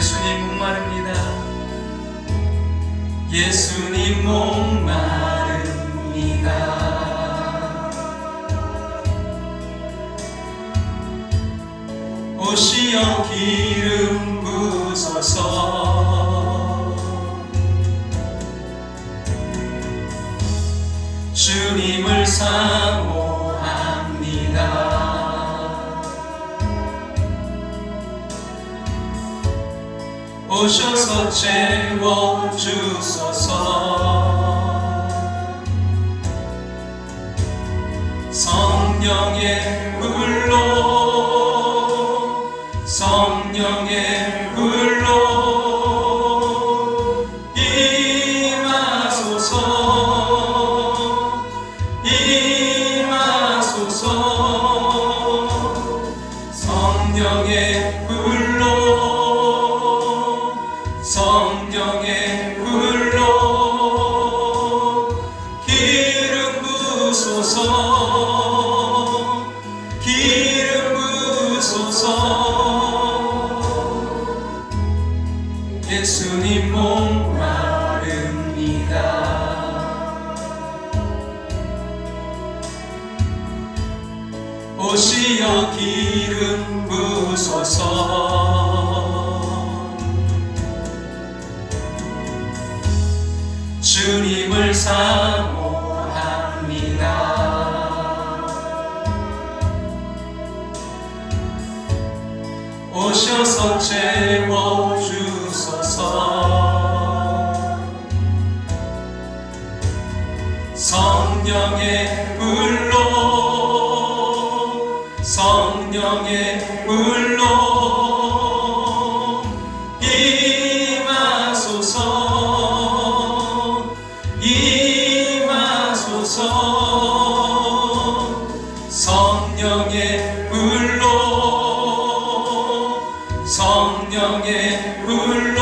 예수님 목마릅니다. 예수님 목마릅니다. 오시어 기름 부으소서. 주님을 사모합니다. 오셔서 채워주소서. 성령의 불로 성령의 불로 임하소서. 임하소서. 성령의 불로 성령의 불로 기름 부으소서. 기름 부으소서. 예수님 목마릅니다. 오시어 기름 부으소서. 주님을 사모합니다. 오셔서 채워주소서. 성령의 불로 성령의 불로 임하소서. 임하소서. 성령의 불로 성령의 불로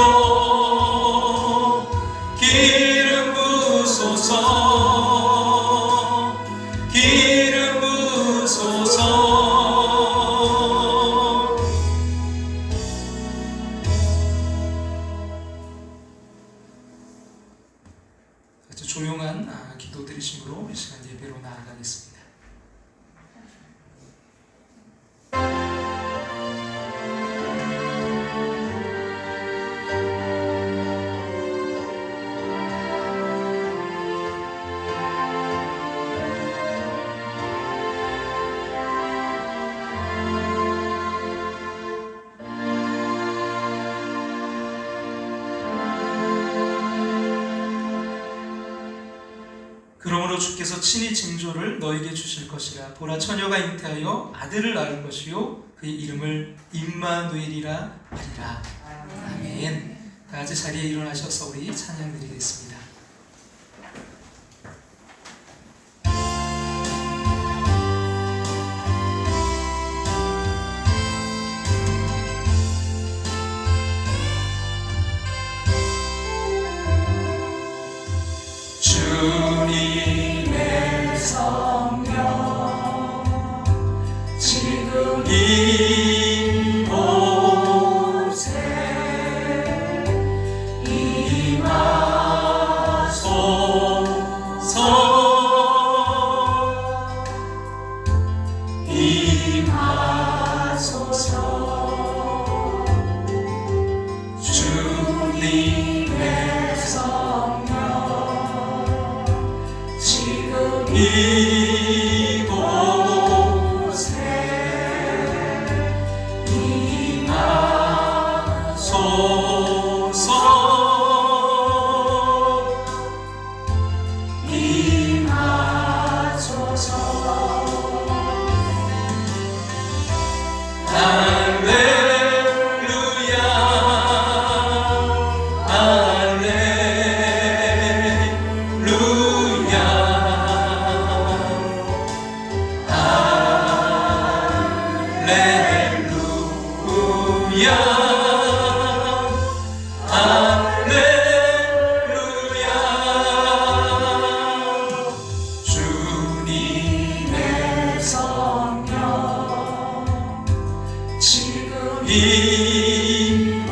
기름 부으소서. 기름 부으소서. 아주 조용한 기도 드리심으로 이 시간 예배로 나아가겠습니다. 그러므로 주께서 친히 징조를 너에게 주실 것이라. 보라, 처녀가 잉태하여 아들을 낳을 것이요 그의 이름을 임마누엘이라 하리라. 아멘. 다 같이 자리에 일어나셔서 우리 찬양 드리겠습니다. 주님의 성령 지금 이곳에 임하소서. 임하소서. 주님의 성령 이곳에 임하소서. 임하소서. 할렐루야. 주님의 성령 지금 이곳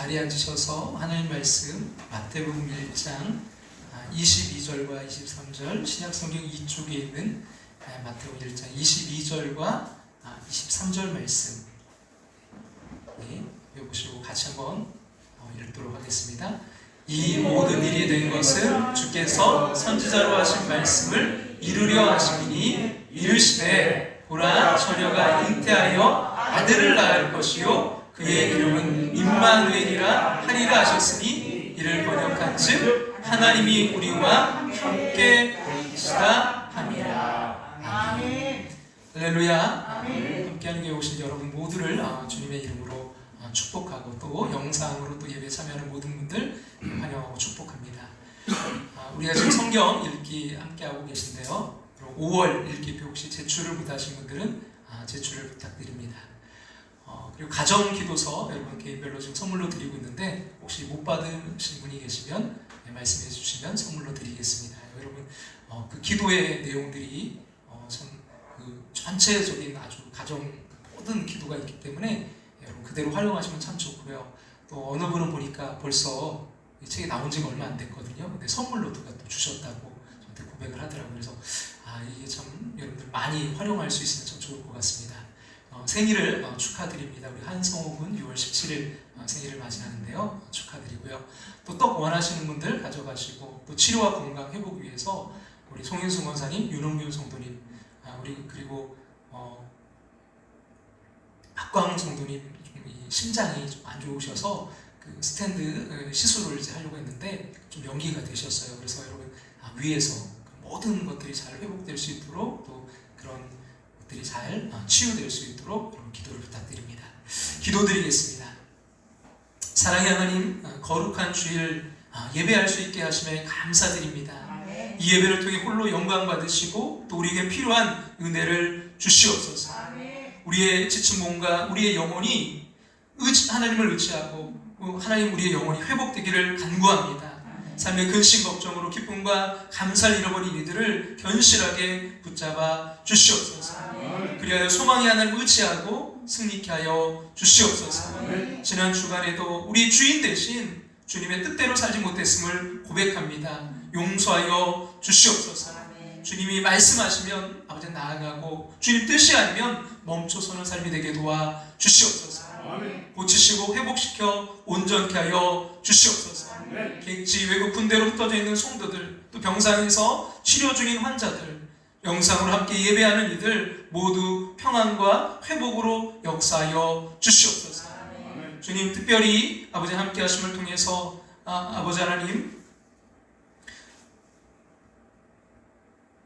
자리에 앉으셔서 하나님 말씀 마태복음 1장 22절과 23절 신약성경 이쪽에 있는 마태복음 1장 22절과 23절 말씀 읽어보시고 같이 한번 읽도록 하겠습니다. 이 모든 일이 된 것은 주께서 선지자로 하신 말씀을 이루려 하심이니 이르시되 보라 처녀가 잉태하여 아들을 낳을 것이요 그의 이름은 임마누엘이라 하리라 하셨으니 이를 번역한즉 하나님이 우리와 함께 계시다 함이라. 아멘. 할렐루야. 함께하는 교회 오신 여러분 모두를 주님의 이름으로 축복하고 또 영상으로 또 예배 참여하는 모든 분들 환영하고 축복합니다. 우리가 지금 성경 읽기 함께하고 계신데요. 5월 읽기표 혹시 제출을 못하신 분들은 제출을 부탁드립니다. 그리고 가정기도서 여러분 개인별로 지금 선물로 드리고 있는데 혹시 못 받으신 분이 계시면 말씀해 주시면 선물로 드리겠습니다. 여러분 그 기도의 내용들이 참 그 전체적인 아주 가정 모든 기도가 있기 때문에 여러분 그대로 활용하시면 참 좋고요. 또 어느 분은 보니까 벌써 이 책이 나온 지가 얼마 안 됐거든요. 근데 선물로 누가 또 주셨다고 저한테 고백을 하더라고요. 그래서 이게 참 여러분들 많이 활용할 수 있으면 참 좋을 것 같습니다. 생일을 축하드립니다. 우리 한성호 군 6월 17일 생일을 맞이하는데요. 축하드리고요. 또 떡 원하시는 분들 가져가시고 또 치료와 건강 회복 위해서 우리 송인수 원사님, 윤홍균 성도님, 우리 그리고 박광 성도님 심장이 좀 안 좋으셔서 그 스탠드 시술을 이제 하려고 했는데 좀 연기가 되셨어요. 그래서 여러분 위에서 모든 것들이 잘 회복될 수 있도록 또 그런 들이 잘 치유될 수 있도록 여러분 기도를 부탁드립니다. 기도드리겠습니다. 사랑의 하나님, 거룩한 주일 예배할 수 있게 하심에 감사드립니다. 이 예배를 통해 홀로 영광 받으시고 또 우리에게 필요한 은혜를 주시옵소서. 우리의 지친 몸과 우리의 영혼이 하나님을 의지하고 하나님 우리의 영혼이 회복되기를 간구합니다. 삶의 근심 걱정으로 기쁨과 감사를 잃어버린 이들을 견실하게 붙잡아 주시옵소서. 그리하여 소망이 하나님을 의지하고 승리케 하여 주시옵소서. 지난 주간에도 우리 주인 대신 주님의 뜻대로 살지 못했음을 고백합니다. 용서하여 주시옵소서. 주님이 말씀하시면 아버지 나아가고 주님 뜻이 아니면 멈춰서는 삶이 되게 도와 주시옵소서. 고치시고 회복시켜 온전케 하여 주시옵소서. 객지 외국 군대로 흩어져 있는 성도들 또 병상에서 치료 중인 환자들 영상으로 함께 예배하는 이들 모두 평안과 회복으로 역사하여 주시옵소서. 주님 특별히 아버지 함께 하심을 통해서 아버지 하나님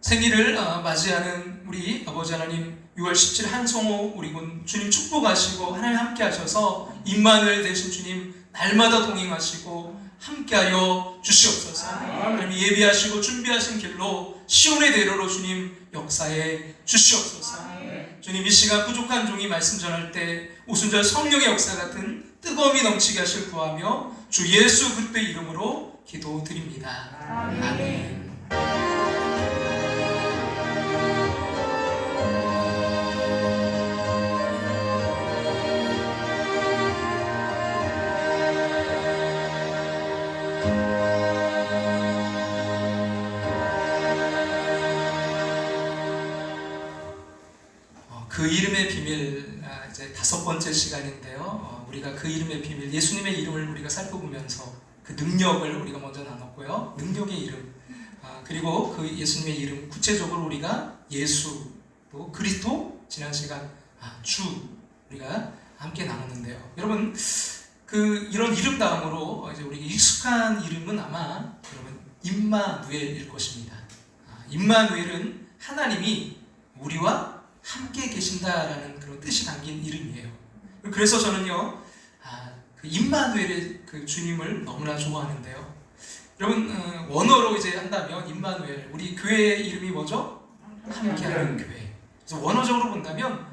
생일을 맞이하는 우리 아버지 하나님 6월 17일 한성호 우리 군 주님 축복하시고 하나님 함께 하셔서 임마누엘 되신 주님 날마다 동행하시고 함께하여 주시옵소서. 하나님 예비하시고 준비하신 길로 시온의 대로로 주님 역사해 주시옵소서. 주님 이 시간 부족한 종이 말씀 전할 때 오순절 성령의 역사 같은 뜨거움이 넘치게 하실 구하며 주 예수 그리스도의 이름으로 기도드립니다. 아멘. 그 이름의 비밀 이제 5번째 시간인데요. 우리가 그 이름의 비밀 예수님의 이름을 우리가 살펴보면서 그 능력을 우리가 먼저 나눴고요. 능력의 이름 그리고 그 예수님의 이름 구체적으로 우리가 예수 또 그리스도 지난 시간 주 우리가 함께 나눴는데요. 여러분 그 이런 이름 다음으로 이제 우리 익숙한 이름은 아마 여러분 임마누엘일 것입니다. 임마누엘은 하나님이 우리와 함께 계신다라는 그런 뜻이 담긴 이름이에요. 그래서 저는요, 그 임마누엘의 그 주님을 너무나 좋아하는데요. 여러분, 원어로 이제 한다면 임마누엘, 우리 교회의 이름이 뭐죠? 함께하는 교회. 그래서 원어적으로 본다면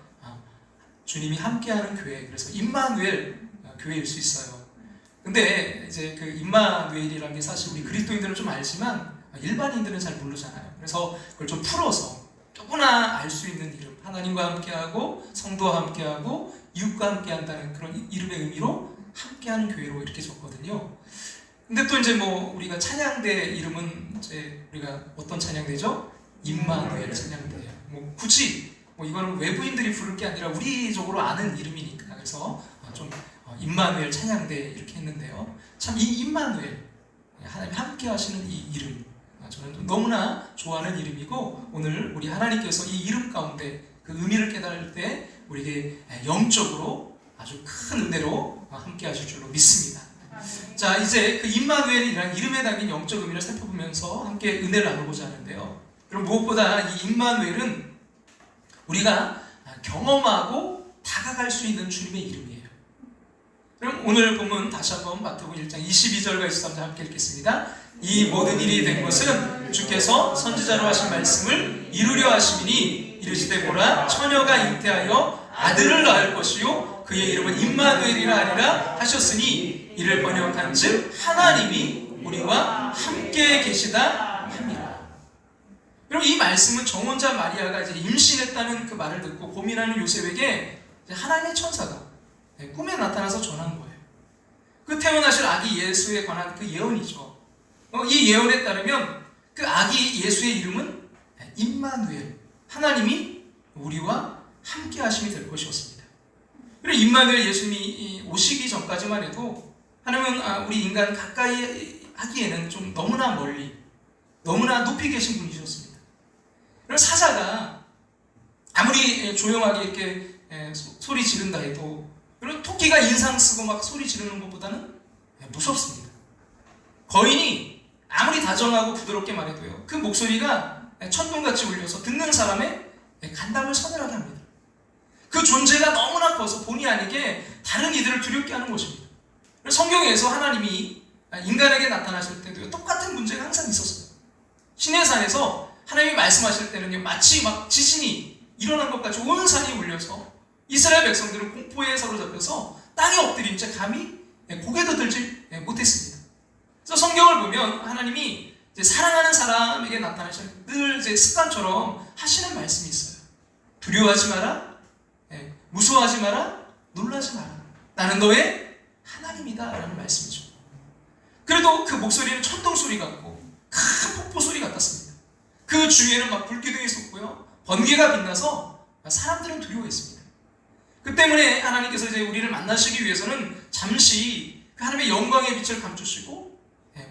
주님이 함께하는 교회, 그래서 임마누엘 교회일 수 있어요. 근데 이제 그 임마누엘이라는 게 사실 우리 그리스도인들은 좀 알지만 일반인들은 잘 모르잖아요. 그래서 그걸 좀 풀어서 누구나 알 수 있는 이름, 하나님과 함께하고 성도와 함께하고 이웃과 함께한다는 그런 이름의 의미로 함께하는 교회로 이렇게 적거든요. 근데 또 이제 뭐 우리가 찬양대 이름은 이제 우리가 어떤 찬양대죠? 임마누엘 찬양대예요. 뭐 굳이 뭐 이거는 외부인들이 부를 게 아니라 우리적으로 아는 이름이니까 그래서 좀 임마누엘 찬양대 이렇게 했는데요. 참 이 임마누엘, 하나님 함께 하시는 이 이름, 저는 너무나 좋아하는 이름이고, 오늘 우리 하나님께서 이 이름 가운데 그 의미를 깨달을 때 우리에게 영적으로 아주 큰 은혜로 함께 하실 줄로 믿습니다. 자, 이제 그 임마누엘이라는 이름에 담긴 영적 의미를 살펴보면서 함께 은혜를 나누고자 하는데요. 그럼 무엇보다 이 임마누엘은 우리가 경험하고 다가갈 수 있는 주님의 이름이에요. 그럼 오늘 본문 다시 한번 마태복음 1장 22절과 23절 함께 읽겠습니다. 이 모든 일이 된 것은 주께서 선지자로 하신 말씀을 이루려 하심이니 이르시되 보라 처녀가 잉태하여 아들을 낳을 것이요 그의 이름은 임마누엘이라 하리라 하셨으니 이를 번역한즉 하나님이 우리와 함께 계시다 함이라. 여러분, 이 말씀은 정혼자 마리아가 이제 임신했다는 그 말을 듣고 고민하는 요셉에게 하나님의 천사가 꿈에 나타나서 전한 거예요. 그 태어나실 아기 예수에 관한 그 예언이죠. 이 예언에 따르면 그 아기 예수의 이름은 임마누엘, 하나님이 우리와 함께 하심이 될 것이었습니다. 그리고 임마누엘 예수님이 오시기 전까지만 해도 하나님은 우리 인간 가까이 하기에는 좀 너무나 멀리, 너무나 높이 계신 분이셨습니다. 그리고 사자가 아무리 조용하게 이렇게 소리 지른다 해도, 그리고 토끼가 인상 쓰고 막 소리 지르는 것보다는 무섭습니다. 거인이 아무리 다정하고 부드럽게 말해도요, 그 목소리가 천둥같이 울려서 듣는 사람의 간담을 서늘하게 합니다. 그 존재가 너무나 커서 본의 아니게 다른 이들을 두렵게 하는 것입니다. 성경에서 하나님이 인간에게 나타나실 때도 똑같은 문제가 항상 있었어요. 시내산에서 하나님이 말씀하실 때는요, 마치 막 지진이 일어난 것 같이 온 산이 울려서 이스라엘 백성들은 공포에 사로잡혀서 땅에 엎드린 채 감히 고개도 들지 못했습니다. 그래서 성경을 보면 하나님이 이제 사랑하는 사람에게 나타나실 늘 이제 습관처럼 하시는 말씀이 있어요. 두려워하지 마라, 무서워하지 마라, 놀라지 마라. 나는 너의 하나님이다 라는 말씀이죠. 그래도 그 목소리는 천둥 소리 같고 큰 폭포 소리 같았습니다. 그 주위에는 막 불기둥이 솟고요, 번개가 빛나서 사람들은 두려워했습니다. 그 때문에 하나님께서 이제 우리를 만나시기 위해서는 잠시 그 하나님의 영광의 빛을 감추시고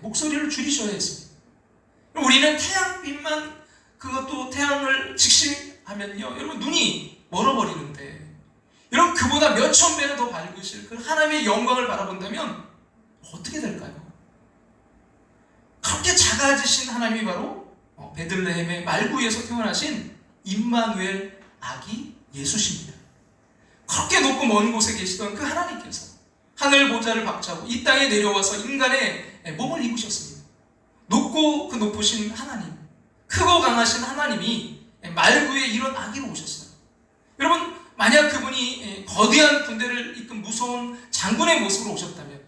목소리를 줄이셔야 했습니다. 우리는 태양빛만, 그것도 태양을 직시하면요, 여러분 눈이 멀어버리는데, 여러분 그보다 몇천 배는 더 밝으실 그 하나님의 영광을 바라본다면 어떻게 될까요? 그렇게 작아지신 하나님이 바로 베들레헴의 말구에서 태어나신 임마누엘 아기 예수십니다. 그렇게 높고 먼 곳에 계시던 그 하나님께서 하늘 보좌를 박차고 이 땅에 내려와서 인간의 몸을 입으셨습니다. 높고 그 높으신 하나님, 크고 강하신 하나님이 말구에 이런 아기로 오셨어요. 여러분, 만약 그분이 거대한 군대를 이끈 무서운 장군의 모습으로 오셨다면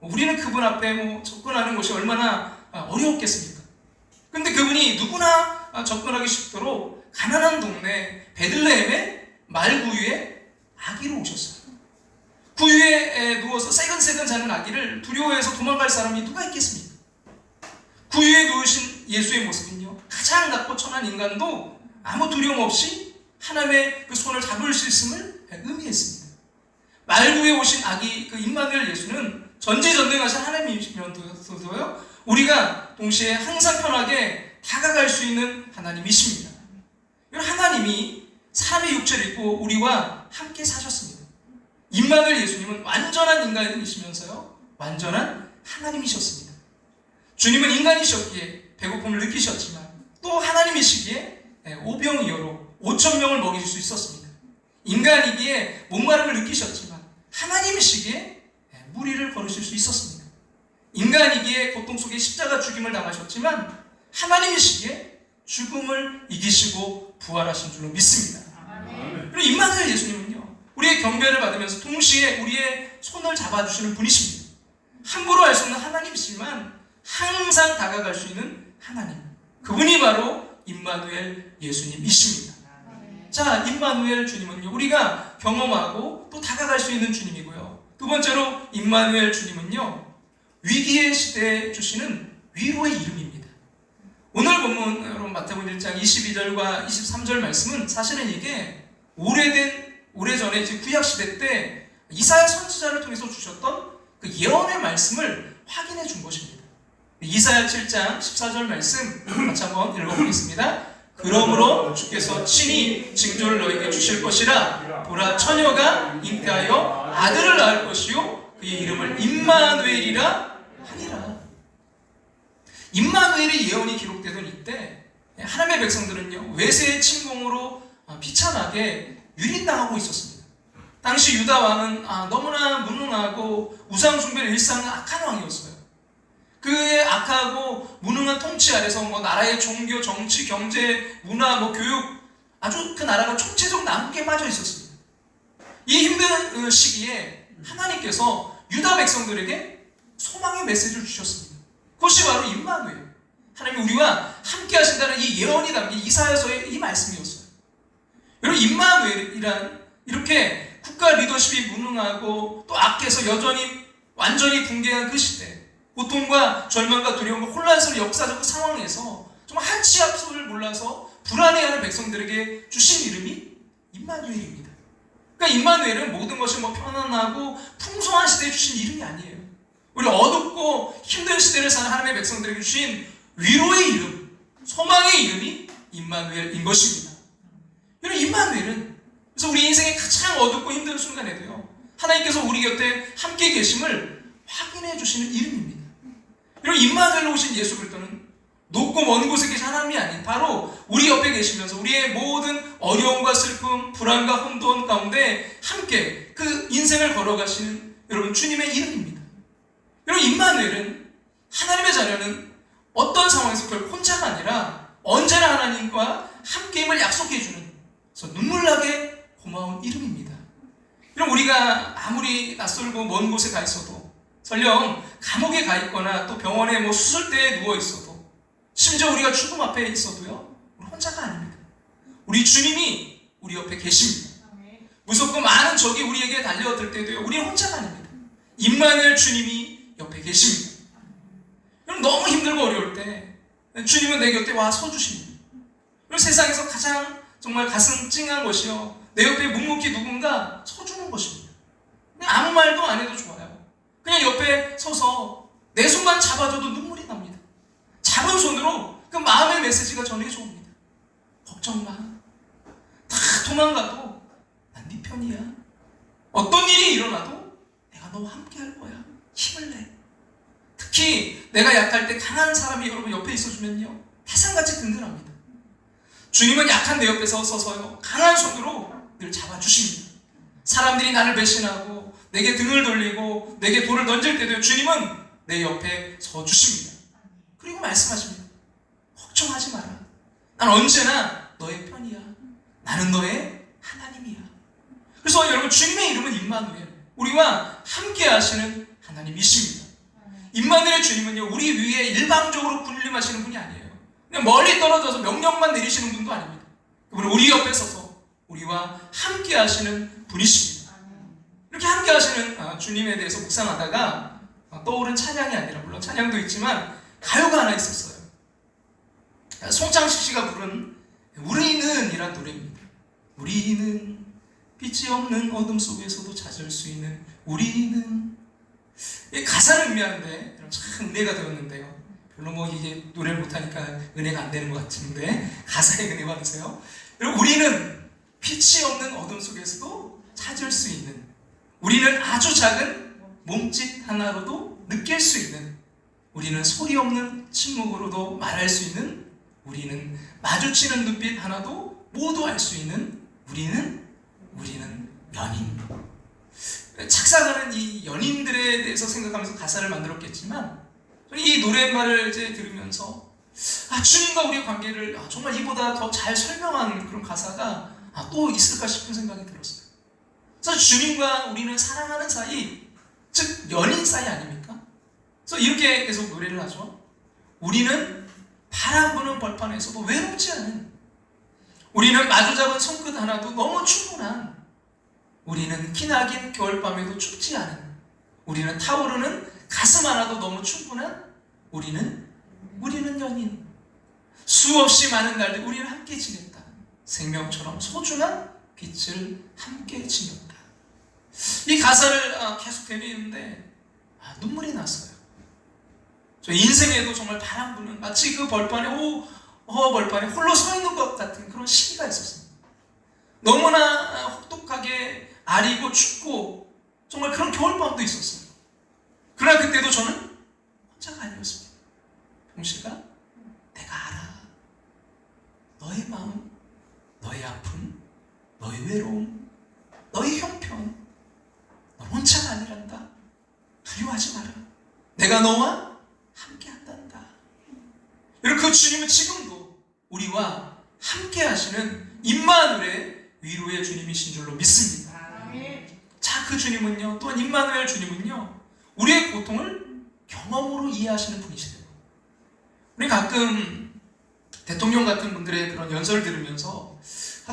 우리는 그분 앞에 접근하는 것이 얼마나 어려웠겠습니까? 근데 그분이 누구나 접근하기 쉽도록 가난한 동네 베들레헴의 말구유에 아기로 오셨어요. 구유에 누워서 새근새근 자는 아기를 두려워해서 도망갈 사람이 누가 있겠습니까? 구유에 누우신 예수의 모습은요, 가장 낮고 천한 인간도 아무 두려움 없이 하나님의 그 손을 잡을 수 있음을 의미했습니다. 말구에 오신 아기 그 임마누엘 예수는 전지전능하신 하나님이시면서도요, 우리가 동시에 항상 편하게 다가갈 수 있는 하나님이십니다. 하나님이 사람의 육체를 입고 우리와 함께 사셨습니다. 임마누엘 예수님은 완전한 인간이시면서요, 완전한 하나님이셨습니다. 주님은 인간이셨기에 배고픔을 느끼셨지만 또 하나님이시기에 오병이어로 5,000명을 먹일 수 있었습니다. 인간이기에 목마름을 느끼셨지만 속에 십자가 죽임을 당하셨지만 하나님이시기에 죽음을 이기시고 부활하신 줄로 믿습니다. 그리고 임마누엘 예수님은요, 우리의 경배를 받으면서 동시에 우리의 손을 잡아주시는 분이십니다. 함부로 할 수 없는 하나님이시지만 항상 다가갈 수 있는 하나님, 그분이 바로 임마누엘 예수님이십니다. 자, 임마누엘 주님은요, 우리가 경험하고 또 다가갈 수 있는 주님이고요. 두 번째로 임마누엘 주님은요, 위기의 시대에 주시는 위로의 이름입니다. 오늘 본문 여러분 마태복음 1장 22절과 23절 말씀은 사실은 이게 오래전에 이제 구약 시대 때 이사야 선지자를 통해서 주셨던 그 예언의 말씀을 확인해 준 것입니다. 이사야 7장 14절 말씀 같이 한번 읽어보겠습니다. 그러므로 주께서 친히 징조를 너에게 주실 것이라. 보라, 처녀가 잉태하여 아들을 낳을 것이요 그의 이름을 임마누엘이라 하리라. 임마누엘의 예언이 기록되던 이때 하나님의 백성들은요, 외세의 침공으로 비참하게 유린당하고 있었습니다. 당시 유다 왕은 너무나 무능하고 우상 숭배를 일삼는 악한 왕이었어요. 그의 악하고 무능한 통치 아래서 나라의 종교, 정치, 경제, 문화, 교육, 아주 그 나라가 총체적 난국에 빠져 있었습니다. 이 힘든 시기에 하나님께서 유다 백성들에게 소망의 메시지를 주셨습니다. 그것이 바로 임마누엘, 하나님이 우리와 함께 하신다는 이 예언이 담긴 이사야서의 이 말씀이었어요. 여러분, 임마누엘이란 이렇게 국가 리더십이 무능하고 또 악해서 여전히 완전히 붕괴한 그 시대, 고통과 절망과 두려움과 혼란스러운 역사적 상황에서 정말 한치 앞서를 몰라서 불안해하는 백성들에게 주신 이름이 임마누엘입니다. 그러니까 임마누엘은 모든 것이 편안하고 풍성한 시대에 주신 이름이 아니에요. 우리 어둡고 힘든 시대를 사는 하나님의 백성들에게 주신 위로의 이름, 소망의 이름이 임마누엘인 것입니다. 여러분, 임마누엘은 그래서 우리 인생의 가장 어둡고 힘든 순간에도요, 하나님께서 우리 곁에 함께 계심을 확인해 주시는 이름입니다. 여러분, 임마누엘로 오신 예수 그리스도는 높고 먼 곳에 계신 하나님이 아닌 바로 우리 옆에 계시면서 우리의 모든 어려움과 슬픔, 불안과 혼돈 가운데 함께 그 인생을 걸어가시는 여러분 주님의 이름입니다. 여러분, 임마누엘은 하나님의 자녀는 어떤 상황에서 결코 혼자가 아니라 언제나 하나님과 함께임을 약속해주는, 그래서 눈물나게 고마운 이름입니다. 여러분, 우리가 아무리 낯설고 먼 곳에 가 있어도, 설령 감옥에 가 있거나 또 병원에 수술대에 누워 있어도, 심지어 우리가 죽음 앞에 있어도요, 우리 혼자가 아닙니다. 우리 주님이 우리 옆에 계십니다. 무섭고 많은 적이 우리에게 달려들 때도요, 우리는 혼자가 아닙니다. 임마누엘 주님이 옆에 계십니다. 여러분, 너무 힘들고 어려울 때 주님은 내 곁에 와 서주십니다. 여러분, 세상에서 가장 정말 가슴 찡한 것이요, 내 옆에 묵묵히 누군가 서주는 것입니다. 그냥 아무 말도 안 해도 좋아요. 그냥 옆에 서서 내 손만 잡아줘도 눈물이 납니다. 잡은 손으로 그 마음의 메시지가 전해져 옵니다. 걱정 마. 다 도망가도 난 네 편이야. 어떤 일이 일어나도 내가 너와 함께 할 거야. 힘을 내. 특히 내가 약할 때 강한 사람이 여러분 옆에 있어주면요, 태산같이 든든합니다. 주님은 약한 내 옆에 서서요, 강한 손으로 늘 잡아주십니다. 사람들이 나를 배신하고 내게 등을 돌리고 내게 돌을 던질 때도 주님은 내 옆에 서주십니다. 그리고 말씀하십니다. 걱정하지 마라. 난 언제나 너의 편이야. 나는 너의 하나님이야. 그래서 여러분, 주님의 이름은 임마누엘, 우리와 함께 하시는 하나님이십니다. 임마누엘 주님은요, 우리 위에 일방적으로 군림하시는 분이 아니에요. 그냥 멀리 떨어져서 명령만 내리시는 분도 아닙니다. 그분은 우리 옆에 서서 우리와 함께 하시는 분이십니다. 이렇게 함께 하시는 주님에 대해서 묵상하다가 떠오른 찬양이 아니라, 물론 찬양도 있지만 가요가 하나 있었어요. 송창식 씨가 부른 우리는 이란 노래입니다. 우리는 빛이 없는 어둠 속에서도 찾을 수 있는 우리는. 이 가사를 의미하는데 참 은혜가 되었는데요. 별로 이게 노래를 못하니까 은혜가 안 되는 것 같은데 가사에 은혜 받으세요. 여러분, 우리는 빛이 없는 어둠 속에서도 찾을 수 있는, 우리는 아주 작은 몸짓 하나로도 느낄 수 있는, 우리는 소리 없는 침묵으로도 말할 수 있는, 우리는 마주치는 눈빛 하나도 모두 알 수 있는, 우리는 연인. 착각하는 이 연인들에 대해서 생각하면서 가사를 만들었겠지만, 이 노랫말을 이제 들으면서 주님과 우리의 관계를 정말 이보다 더 잘 설명한 그런 가사가 또 있을까 싶은 생각이 들었어요. 그래서 주님과 우리는 사랑하는 사이, 즉 연인 사이 아닙니까? 그래서 이렇게 계속 노래를 하죠. 우리는 바람 부는 벌판에서도 외롭지 않은, 우리는 마주 잡은 손끝 하나도 너무 충분한, 우리는 기나긴 겨울밤에도 춥지 않은, 우리는 타오르는 가슴 하나도 너무 충분한, 우리는 연인. 수없이 많은 날들 우리는 함께 지냈다. 생명처럼 소중한 빛을 함께 지녔다. 이 가사를 계속 되뇌이는데 눈물이 났어요. 저 인생에도 정말 바람 부는, 마치 그 벌판에 벌판에 홀로 서 있는 것 같은 그런 시기가 있었습니다. 너무나 혹독하게 아리고 춥고 정말 그런 겨울밤도 있었어요. 그러나 그때도 저는 혼자가 아니었습니다. 병실가, 내가 알아. 너의 마음, 너의 아픔, 너의 외로움, 너의 형편, 너 혼자가 아니란다. 두려워하지 마라. 내가 너와 함께 한단다. 여러분, 그 주님은 지금도 우리와 함께 하시는 임마누엘의 위로의 주님이신 줄로 믿습니다. 자, 그 주님은요, 또한 임마누엘 주님은요, 우리의 고통을 경험으로 이해하시는 분이시대요. 우리 가끔 대통령 같은 분들의 그런 연설을 들으면서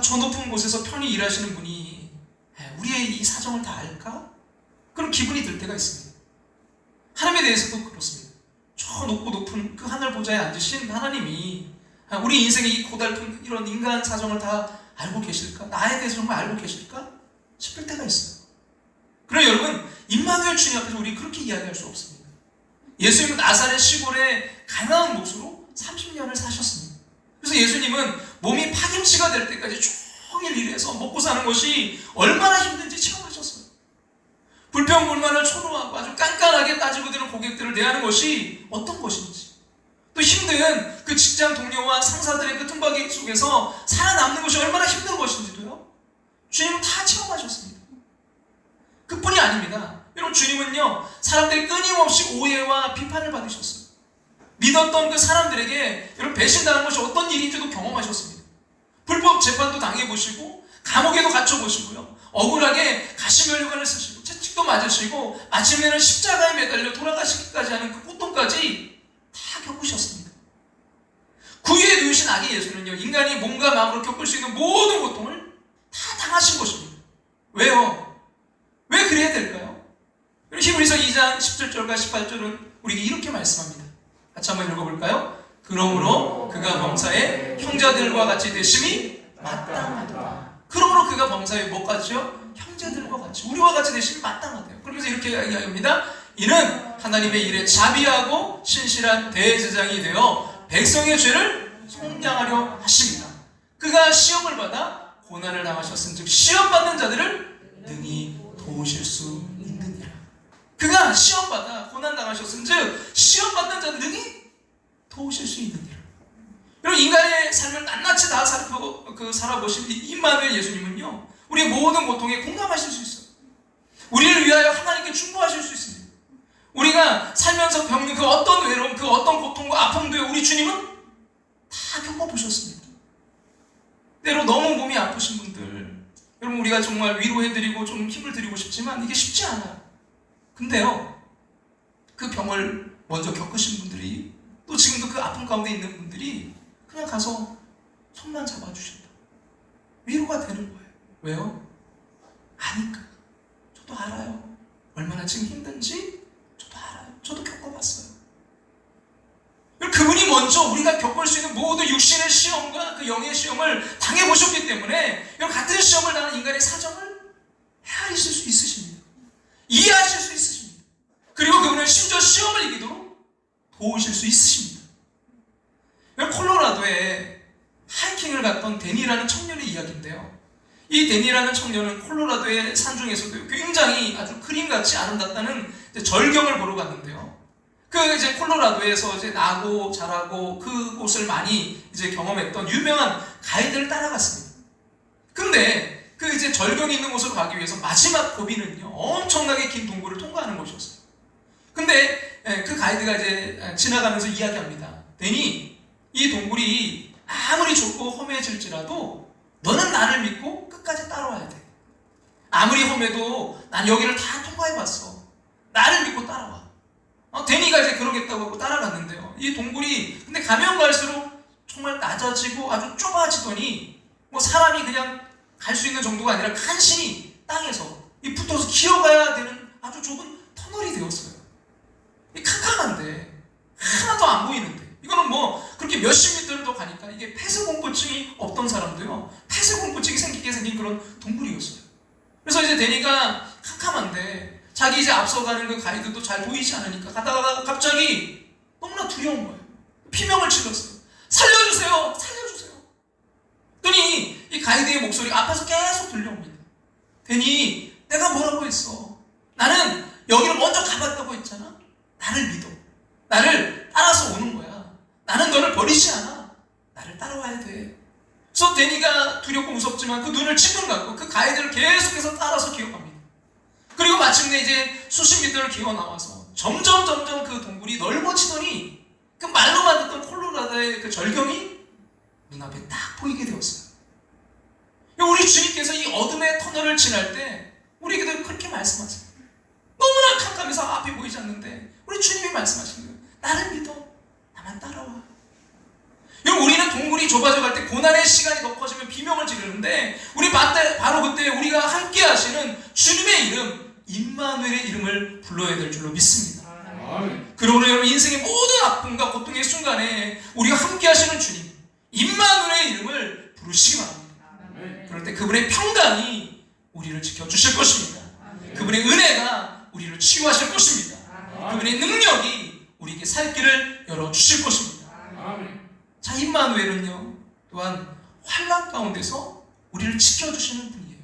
저 높은 곳에서 편히 일하시는 분이 우리의 이 사정을 다 알까? 그런 기분이 들 때가 있습니다. 하나님에 대해서도 그렇습니다. 저 높은 그 하늘 보좌에 앉으신 하나님이 우리 인생의 이 고달픈 이런 인간 사정을 다 알고 계실까? 나에 대해서 정말 알고 계실까? 싶을 때가 있어요. 그러나 여러분, 임마누엘 주님 앞에서 우리 그렇게 이야기할 수 없습니다. 예수님은 나사렛 시골에 가난한 몫으로 30년을 사셨습니다. 그래서 예수님은 몸이 파김치가 될 때까지 종일 일해서 먹고 사는 것이 얼마나 힘든지 체험하셨어요. 불평불만을 초로하고 아주 깐깐하게 따지고 드는 고객들을 대하는 것이 어떤 것인지, 또 힘든 그 직장 동료와 상사들의 그 tum박이 속에서 살아남는 것이 얼마나 힘든 것인지도요, 주님은 다 체험하셨습니다. 그뿐이 아닙니다. 여러분, 주님은요, 사람들이 끊임없이 오해와 비판을 받으셨어요. 믿었던 그 사람들에게 여러분 배신당한 것이 어떤 일인지도 경험하셨습니다. 불법 재판도 당해보시고 감옥에도 갇혀보시고요, 억울하게 가시면류관을 쓰시고 채찍도 맞으시고 마침내는 십자가에 매달려 돌아가시기까지 하는 그 고통까지 다 겪으셨습니다. 구유에 누우신 아기 예수는요, 인간이 몸과 마음으로 겪을 수 있는 모든 고통을 다 당하신 것입니다. 왜요? 왜 그래야 될까요? 히브리서 2장 17절과 18절은 우리에게 이렇게 말씀합니다. 같이 한번 읽어볼까요? 그러므로 그가 범사에 형제들과 같이 되심이 마땅하다. 그러므로 그가 범사에 뭐까지요? 형제들과 같이, 우리와 같이 되심이 마땅하대요. 그러면서 이렇게 이야기합니다. 이는 하나님의 일에 자비하고 신실한 대제사장이 되어 백성의 죄를 속량하려 하십니다. 그가 시험을 받아 고난을 당하셨은즉 시험받는 자들을 능히 도우실 수 있느니라. 그가 시험받아 고난 당하셨은즉 시험받는 자들 능히 도우실 수 있느니라. 여러분, 인간의 삶을 낱낱이 다 살아보신 임마누엘 예수님은요, 우리의 모든 고통에 공감하실 수 있어요. 우리를 위하여 하나님께 중보하실 수 있습니다. 우리가 살면서 겪는 그 어떤 외로움, 그 어떤 고통과 아픔도요, 우리 주님은 다 겪어보셨습니다. 때로 너무 몸이 아프신 분들, 여러분, 우리가 정말 위로해드리고 좀 힘을 드리고 싶지만 이게 쉽지 않아요. 근데요, 그 병을 먼저 겪으신 분들이, 또 지금도 그 아픔 가운데 있는 분들이 그냥 가서 손만 잡아주신다. 위로가 되는 거예요. 왜요? 아니까. 저도 알아요. 얼마나 지금 힘든지 저도 알아요. 저도 겪어봤어요. 그분이 먼저 우리가 겪을 수 있는 모든 육신의 시험과 그 영의 시험을 당해보셨기 때문에 같은 시험을 당하는 인간의 사정을 헤아리실 수 있으십니다. 이해하실 수 있으십니다. 그리고 그분은 심지어 시험을 이기도록 도우실 수 있으십니다. 콜로라도에 하이킹을 갔던 데니라는 청년의 이야기인데요, 이 데니라는 청년은 콜로라도의 산중에서도 굉장히 아주 그림같이 아름답다는 절경을 보러 갔는데요, 이제 콜로라도에서 이제 나고 자라고 그곳을 많이 이제 경험했던 유명한 가이드를 따라갔습니다. 근데 이제 절경이 있는 곳으로 가기 위해서 마지막 고비는요, 엄청나게 긴 동굴을 통과하는 곳이었어요. 근데 그 가이드가 이제 지나가면서 이야기합니다. 데니, 이 동굴이 아무리 좁고 험해질지라도 너는 나를 믿고 끝까지 따라와야 돼. 아무리 험해도 난 여기를 다 통과해봤어. 나를 믿고 따라와. 데니가 이제 그러겠다고 하고 따라갔는데요. 이 동굴이 근데 가면 갈수록 정말 낮아지고 아주 좁아지더니 뭐 사람이 그냥 갈 수 있는 정도가 아니라 간신히 땅에서 이 붙어서 기어가야 되는 아주 좁은 터널이 되었어요. 이 캄캄한데 하나도 안 보이는데 이거는 뭐 그렇게 몇십 미터를 더 가니까 이게 폐쇄공포증이 없던 사람도요 폐쇄공포증이 생기게 생긴 그런 동굴이었어요. 그래서 이제 데니가 캄캄한데 자기 이제 앞서가는 그 가이드도 잘 보이지 않으니까 가다가 갑자기 너무나 두려운 거예요. 피명을 질렀어요. 살려주세요! 살려주세요! 그랬더니 이 가이드의 목소리가 앞에서 계속 들려옵니다. 데니, 내가 뭐라고 했어? 나는 여기를 먼저 가봤다고 했잖아? 나를 믿어. 나를 따라서 오는 거야. 나는 너를 버리지 않아. 나를 따라와야 돼. 그래서 데니가 두렵고 무섭지만 그 눈을 찔끔 감고 그 가이드를 계속해서 따라서 기어갑니다. 그리고 마침내 이제 수십 미터를 기어 나와서 점점 그 동굴이 넓어지더니 그 말로만 듣던 콜로라도의 그 절경이 눈앞에 딱 보이게 되었어요. 우리 주님께서 이 어둠의 터널을 지날 때 우리에게도 그렇게 말씀하세요. 너무나 캄캄해서 앞이 보이지 않는데 우리 주님이 말씀하시는 거예요. 나를 믿어. 나만 따라와. 우리는 동굴이 좁아져 갈 때 고난의 시간이 더 커지면 비명을 지르는데 우리 바로 그때 우리가 함께 하시는 주님의 이름 임마누엘의 이름을 불러야 될 줄로 믿습니다. 그러므로 여러분 인생의 모든 아픔과 고통의 순간에 우리가 함께 하시는 주님 임마누엘의 이름을 부르시기 바랍니다. 그럴 때 그분의 평강이 우리를 지켜주실 것입니다. 그분의 은혜가 우리를 치유하실 것입니다. 그분의 능력이 우리에게 살 길을 열어주실 것입니다. 자, 임마누엘은요 또한 환난 가운데서 우리를 지켜주시는 분이에요.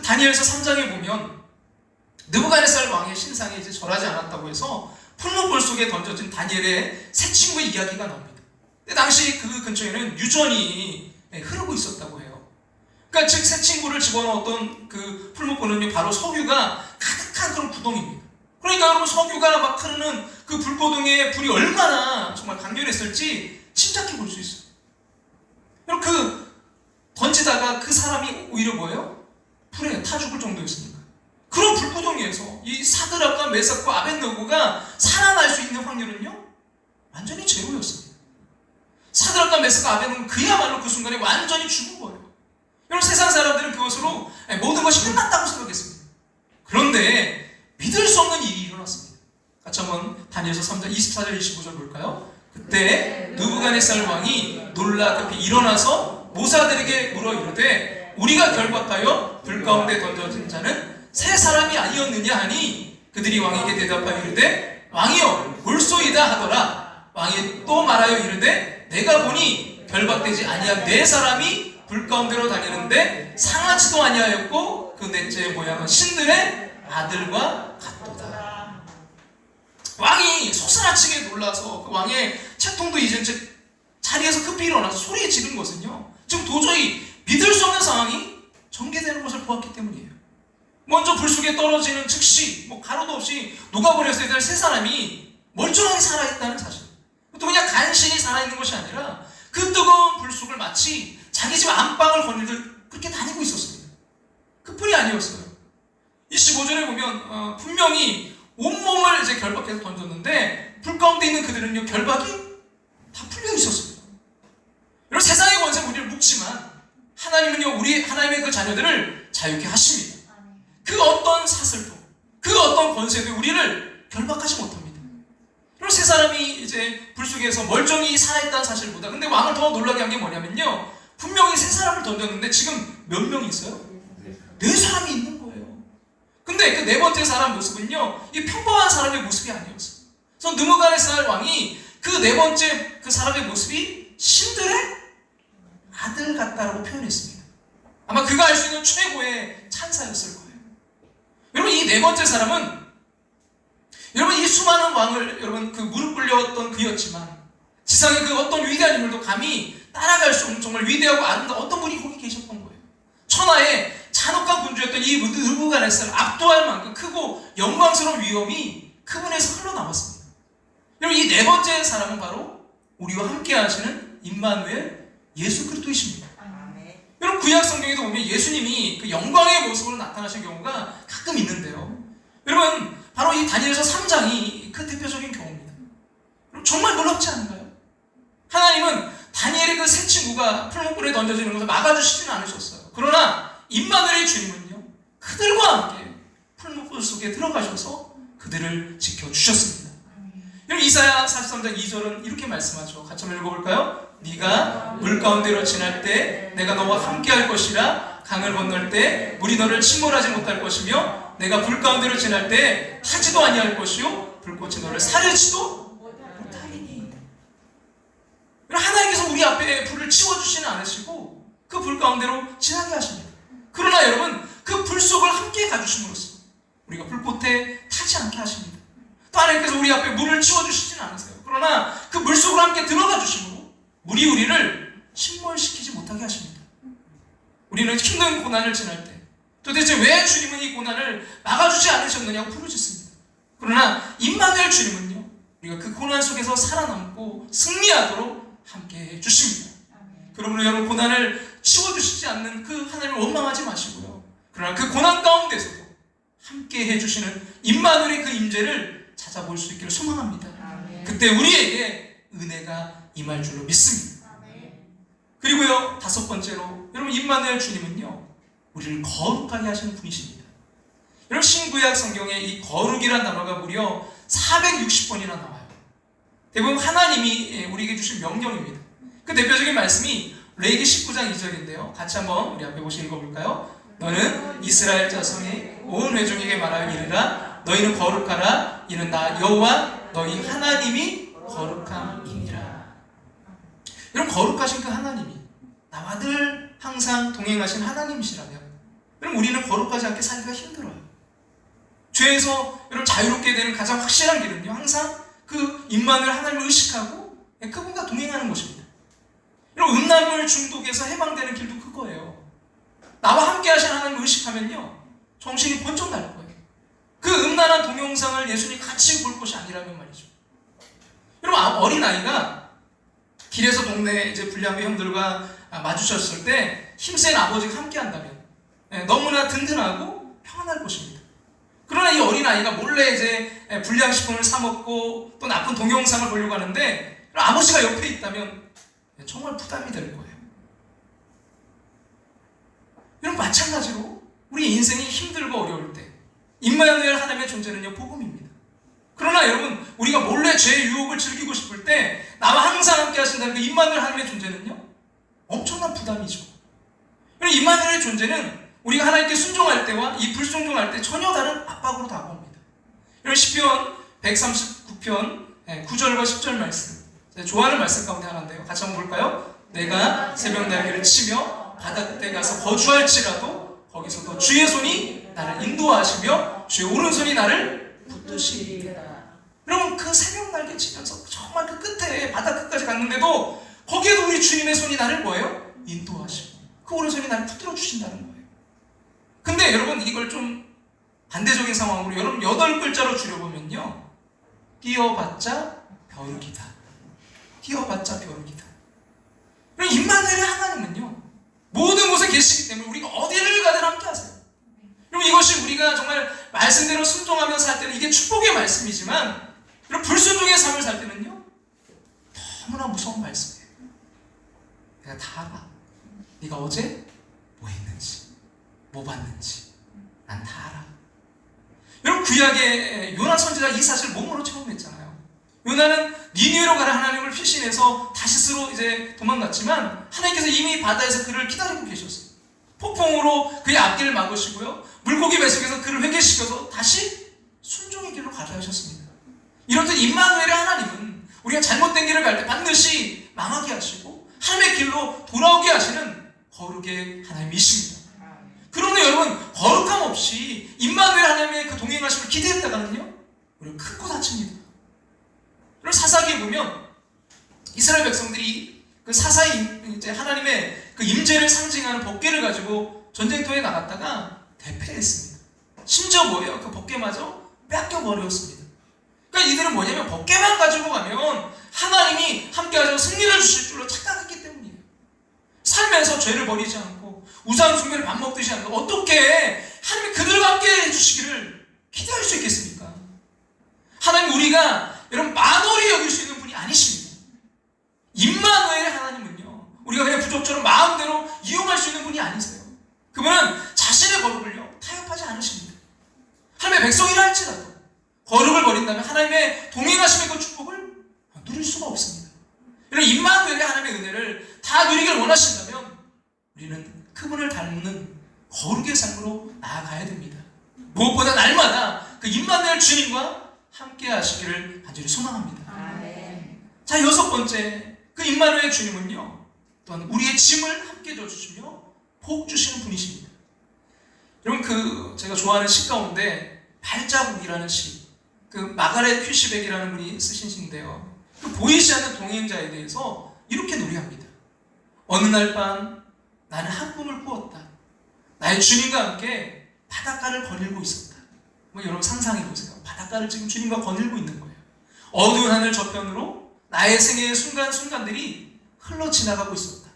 다니엘서 3장에 보면 느부갓네살 왕의 신상이 이제 절하지 않았다고 해서 풀무불 속에 던져진 다니엘의 세 친구의 이야기가 나옵니다. 근데 당시 그 근처에는 유전이 흐르고 있었다고 해요. 그러니까 즉 세 친구를 집어넣었던 그 풀무불은요 바로 석유가 가득한 그런 구덩입니다. 그러니까 여러분 석유가 막 흐르는 그 불고동의 불이 얼마나 정말 강렬했을지 침착해 볼 수 있어요. 여러분 그 던지다가 그 사람이 오히려 뭐예요? 불에 타 죽을 정도였으니까. 그런 불구덩이에서 이 사드락과 메삭과 아벳느고가 살아날 수 있는 확률은요 완전히 제로였습니다. 사드락과 메삭과 아벳느고는 그야말로 그 순간에 완전히 죽은 거예요. 여러분 세상 사람들은 그것으로 모든 것이 끝났다고 생각했습니다. 그런데 믿을 수 없는 일이 일어났습니다. 같이 한번 다니엘서 3장 24절 25절 볼까요? 그때 느부갓네살 왕이 놀라 급히 일어나서 모사들에게 물어 이르되 우리가 결박하여 불 가운데 던져진 자는 세 사람이 아니었느냐 하니 그들이 왕에게 대답하여 이르되 왕이여 볼소이다 하더라. 왕이 또 말하여 이르되 내가 보니 결박되지 아니한 네 사람이 불 가운데로 다니는데 상하지도 아니하였고 그 넷째의 모양은 신들의 아들과 같도다. 왕이 소스라치게 놀라서 그 왕의 채통도 잊은 채 자리에서 급히 일어나서 소리 지른 것은요 지금 도저히 믿을 수 없는 상황이 전개되는 것을 보았기 때문이에요. 먼저 불 속에 떨어지는 즉시 가루도 없이 녹아버렸어야 될 세 사람이 멀쩡하게 살아있다는 사실, 또 그냥 간신히 살아있는 것이 아니라 그 뜨거운 불 속을 마치 자기 집 안방을 거닐듯 그렇게 다니고 있었습니다. 그뿐이 아니었어요. 이 15절에 보면 분명히 온몸을 이제 결박해서 던졌는데 불 가운데 있는 그들은요 결박이 다 풀려 있었습니다. 여러분 세상의 권세는 우리를 묶지만 하나님은요 하나님의 그 자녀들을 자유케 하십니다. 그 어떤 사슬도 그 어떤 권세도 우리를 결박하지 못합니다. 그리고 세 사람이 이제 불 속에서 멀쩡히 살아있다는 사실보다 근데 왕을 더 놀라게 한 게 뭐냐면요 분명히 세 사람을 던졌는데 지금 몇 명이 있어요? 네 사람이 있는 거예요. 근데 그 네 번째 사람 모습은요 이 평범한 사람의 모습이 아니었어요. 그래서 느부갓네살 왕이 그 네 번째 그 사람의 모습이 신들의 아들 같다라고 표현했습니다. 아마 그가 알 수 있는 최고의 찬사였을 거예요. 여러분 이 네 번째 사람은 여러분 이 수많은 왕을 여러분 그 무릎 꿇렸던 그였지만 지상의 그 어떤 위대한 인물도 감히 따라갈 수 없는 정말 위대하고 아름다운 어떤 분이 거기 계셨던 거예요. 천하의 잔혹한 군주였던 이 느부갓네살을 압도할 만큼 크고 영광스러운 위엄이 그분에서 흘러나왔습니다. 여러분, 이 네 번째 사람은 바로 우리와 함께 하시는 임마누엘 예수 그리스도이십니다. 여러분, 구약 성경에도 보면 예수님이 그 영광의 모습으로 나타나신 경우가 가끔 있는데요. 여러분, 바로 이 다니엘서 3장이 그 대표적인 경우입니다. 여러분, 정말 놀랍지 않은가요? 하나님은 다니엘의 그 세 친구가 풀무불에 던져지는 것을 막아주시지는 않으셨어요. 그러나 임마누엘의 주님은요, 그들과 함께 풀무불 속에 들어가셔서 그들을 지켜주셨습니다. 여러분, 이사야 43장 2절은 이렇게 말씀하죠. 같이 한번 읽어볼까요? 네가 물 가운데로 지날 때 내가 너와 함께 할 것이라. 강을 건널 때 물이 너를 침몰하지 못할 것이며 내가 불 가운데로 지날 때 타지도 아니할 것이요 불꽃이 너를 사르지도 못하리니. 하나님께서 우리 앞에 불을 치워주지는 않으시고 그 불 가운데로 지나게 하십니다. 그러나 여러분, 그 불 속을 함께 가주심으로써 우리가 불꽃에 타지 않게 하십니다. 또 하나님께서 우리 앞에 물을 치워주시지는 않으세요. 그러나 그 물 속으로 함께 들어가 주심으로 물이 우리를 침몰시키지 못하게 하십니다. 우리는 힘든 고난을 지날 때 도대체 왜 주님은 이 고난을 막아주지 않으셨느냐고 부르짖습니다. 그러나 임마누엘 주님은요, 우리가 그 고난 속에서 살아남고 승리하도록 함께 해주십니다. 그러므로 여러분, 고난을 치워주시지 않는 그 하나님을 원망하지 마시고요, 그러나 그 고난 가운데서도 함께 해주시는 임마누엘의 그 임재를 찾아볼 수 있기를 소망합니다. 그때 우리에게 은혜가 임할 줄로 믿습니다. 그리고요, 다섯 번째로 여러분, 임마누엘 주님은요, 우리를 거룩하게 하시는 분이십니다. 여러분, 신구약 성경에 이 거룩이란 단어가 무려 460번이나 나와요. 대부분 하나님이 우리에게 주신 명령입니다. 그 대표적인 말씀이 레위기 19장 2절인데요. 같이 한번 우리 앞에 보시 읽어볼까요? 너는 이스라엘 자손의 온 회중에게 말하여 이르라. 너희는 거룩하라. 이는 나 여호와 너희 하나님이 거룩함이니라. 여러분, 거룩하신 그 하나님이 나와 늘 항상 동행하신 하나님이시라면 여러분, 우리는 거룩하지 않게 살기가 힘들어요. 죄에서 여러분 자유롭게 되는 가장 확실한 길은요, 항상 그 임마누엘 하나님을 의식하고 그분과 동행하는 것입니다. 여러분, 음란물 중독에서 해방되는 길도 그거예요. 나와 함께 하신 하나님을 의식하면요, 정신이 번쩍 날 거예요. 그 음란한 동영상을 예수님이 같이 볼 것이 아니라면 말이죠. 여러분, 어린아이가 길에서 동네 이제 불량배 형들과 마주쳤을 때 힘센 아버지가 함께 한다면 너무나 든든하고 평안할 것입니다. 그러나 이 어린아이가 몰래 이제 불량식품을 사먹고 또 나쁜 동영상을 보려고 하는데 아버지가 옆에 있다면 정말 부담이 될 거예요. 여러분, 마찬가지로 우리 인생이 힘들고 어려울 때 임마누엘 하나님의 존재는요, 복음입니다. 그러나 여러분, 우리가 몰래 죄의 유혹을 즐기고 싶을 때 나와 항상 함께 하신다는 그 임마누엘 하나님의 존재는요, 엄청난 부담이죠. 여러분, 임마누엘의 존재는 우리가 하나님께 순종할 때와 이 불순종할 때 전혀 다른 압박으로 다가옵니다. 여러분, 시편 139편 9절과 10절 말씀, 좋아하는 말씀 가운데 하나인데요. 같이 한번 볼까요? 내가 새벽 날개를 치며 바다 끝에 가서 거주할지라도 거기서도 주의 손이 나를 인도하시며 주의 오른손이 나를 붙드시리라. 여러분, 그 새벽 날개 치면서 정말 그 끝에 바다 끝까지 갔는데도 거기에도 우리 주님의 손이 나를 뭐예요? 인도하시고 그 오른손이 나를 붙들어 주신다는 거예요. 근데 여러분, 이걸 좀 반대적인 상황으로 여러분 8글자로 줄여보면요, 뛰어봤자 벼룩이다. 뛰어봤자 벼룩이다. 여러분, 임마누엘의 하나님은요, 모든 곳에 계시기 때문에 우리가 어디를 가든 함께 하세요. 여러분, 이것이 우리가 정말 말씀대로 순종하며 살 때는 이게 축복의 말씀이지만 여러분, 불순종의 삶을 살 때는요, 너무나 무서운 말씀이에요. 내가 다 알아. 네가 어제 뭐 했는지 뭐 봤는지 난 다 알아. 여러분, 구약의 요나 선지자 이 사실을 몸으로 체험했잖아요. 요나는 니느웨로 가는 하나님을 피신해서 다시스로 이제 도망갔지만 하나님께서 이미 바다에서 그를 기다리고 계셨어요. 폭풍으로 그의 앞길을 막으시고요, 물고기 뱃속에서 그를 회개시켜서 다시 순종의 길로 가게 하셨습니다. 이렇듯 임마누엘의 하나님은 우리가 잘못된 길을 갈 때 반드시 망하게 하시고 하나님의 길로 돌아오게 하시는 거룩의 하나님이십니다. 그러므로 여러분, 거룩함 없이 임마누엘 하나님의 그 동행하심을 기대했다가는요, 우리가 크고 다칩니다. 여러분, 사사기에 보면 이스라엘 백성들이 그 사사의 이제 하나님의 그 임재를 상징하는 법궤를 가지고 전쟁터에 나갔다가 대패했습니다. 심지어 뭐예요? 그 법궤마저 뺏겨 버렸습니다. 그러니까 이들은 뭐냐면 법궤만 가지고 가면 하나님이 함께하셔서 승리를 주실 줄로 착각했기 때문이에요. 살면서 죄를 버리지 않고 우상 숭배를 밥 먹듯이 하는 거 어떻게 하나님이 그들과 함께 해주시기를 기대할 수 있겠습니까? 하나님 우리가 여러분 만월히 여길 수 있는 분이 아니십니다. 임마누엘 하나님은요 우리가 그냥 부족처럼 마음대로 이용할 수 있는 분이 아니세요. 그분은 자신의 거룩을요 타협하지 않으십니다. 하나님의 백성이라 할지라도 거룩을 버린다면 하나님의 동행하심의 그 축복을 누릴 수가 없습니다. 이런 임마누엘의 하나님의 은혜를 다 누리길 원하신다면 우리는 그분을 닮는 거룩의 삶으로 나아가야 됩니다. 무엇보다 날마다 그 임마누엘 주님과 함께 하시기를 간절히 소망합니다. 자, 6번째, 그 임마누엘 주님은요 또한 우리의 짐을 함께 져주시며 복 주시는 분이십니다. 여러분 제가 좋아하는 시 가운데 발자국이라는 시, 그 마가렛 퀴시백이라는 분이 쓰신 시인데요, 그 보이지 않는 동행자에 대해서 이렇게 노래합니다. 어느 날 밤 나는 한 꿈을 꾸었다. 나의 주님과 함께 바닷가를 거닐고 있었다. 여러분 상상해보세요. 바닷가를 지금 주님과 거닐고 있는 거예요. 어두운 하늘 저편으로 나의 생애의 순간순간들이 흘러 지나가고 있었다.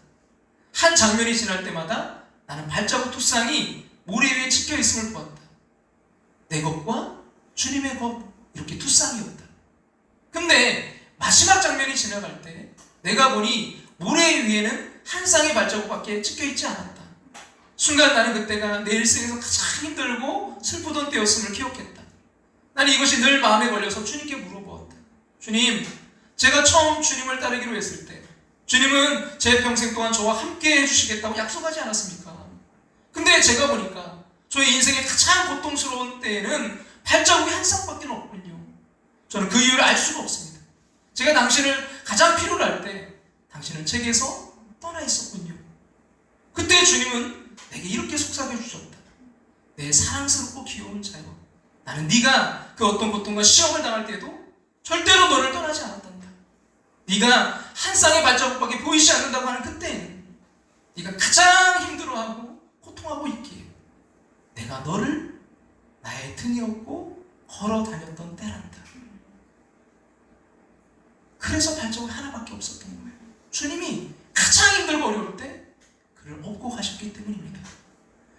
한 장면이 지날 때마다 나는 발자국 투쌍이 모래 위에 찍혀 있음을 보았다. 내 것과 주님의 것, 이렇게 투쌍이었다. 근데 마지막 장면이 지나갈 때 내가 보니 모래 위에는 한 쌍의 발자국밖에 찍혀 있지 않았다. 순간 나는 그때가 내 일생에서 가장 힘들고 슬프던 때였음을 기억했다. 나는 이것이 늘 마음에 걸려서 주님께 물어보았다. 주님, 제가 처음 주님을 따르기로 했을 때 주님은 제 평생 동안 저와 함께 해주시겠다고 약속하지 않았습니까? 근데 제가 보니까 저의 인생의 가장 고통스러운 때에는 발자국이 한 쌍밖에 없군요. 저는 그 이유를 알 수가 없습니다. 제가 당신을 가장 필요로 할 때 당신은 제게서 떠나 있었군요. 그때 주님은 내게 이렇게 속삭여 주셨다. 내 사랑스럽고 귀여운 자여, 나는 네가 그 어떤 고통과 시험을 당할 때도 절대로 너를 떠나지 않았단다. 네가 한 쌍의 발자국밖에 보이지 않는다고 하는 그때는 네가 가장 힘들어하고 고통하고 있기에 내가 너를 나의 등에 업고 걸어 다녔던 때란다. 그래서 발자국이 하나밖에 없었던 거예요. 주님이 가장 힘들고 어려울 때 그를 업고 가셨기 때문입니다.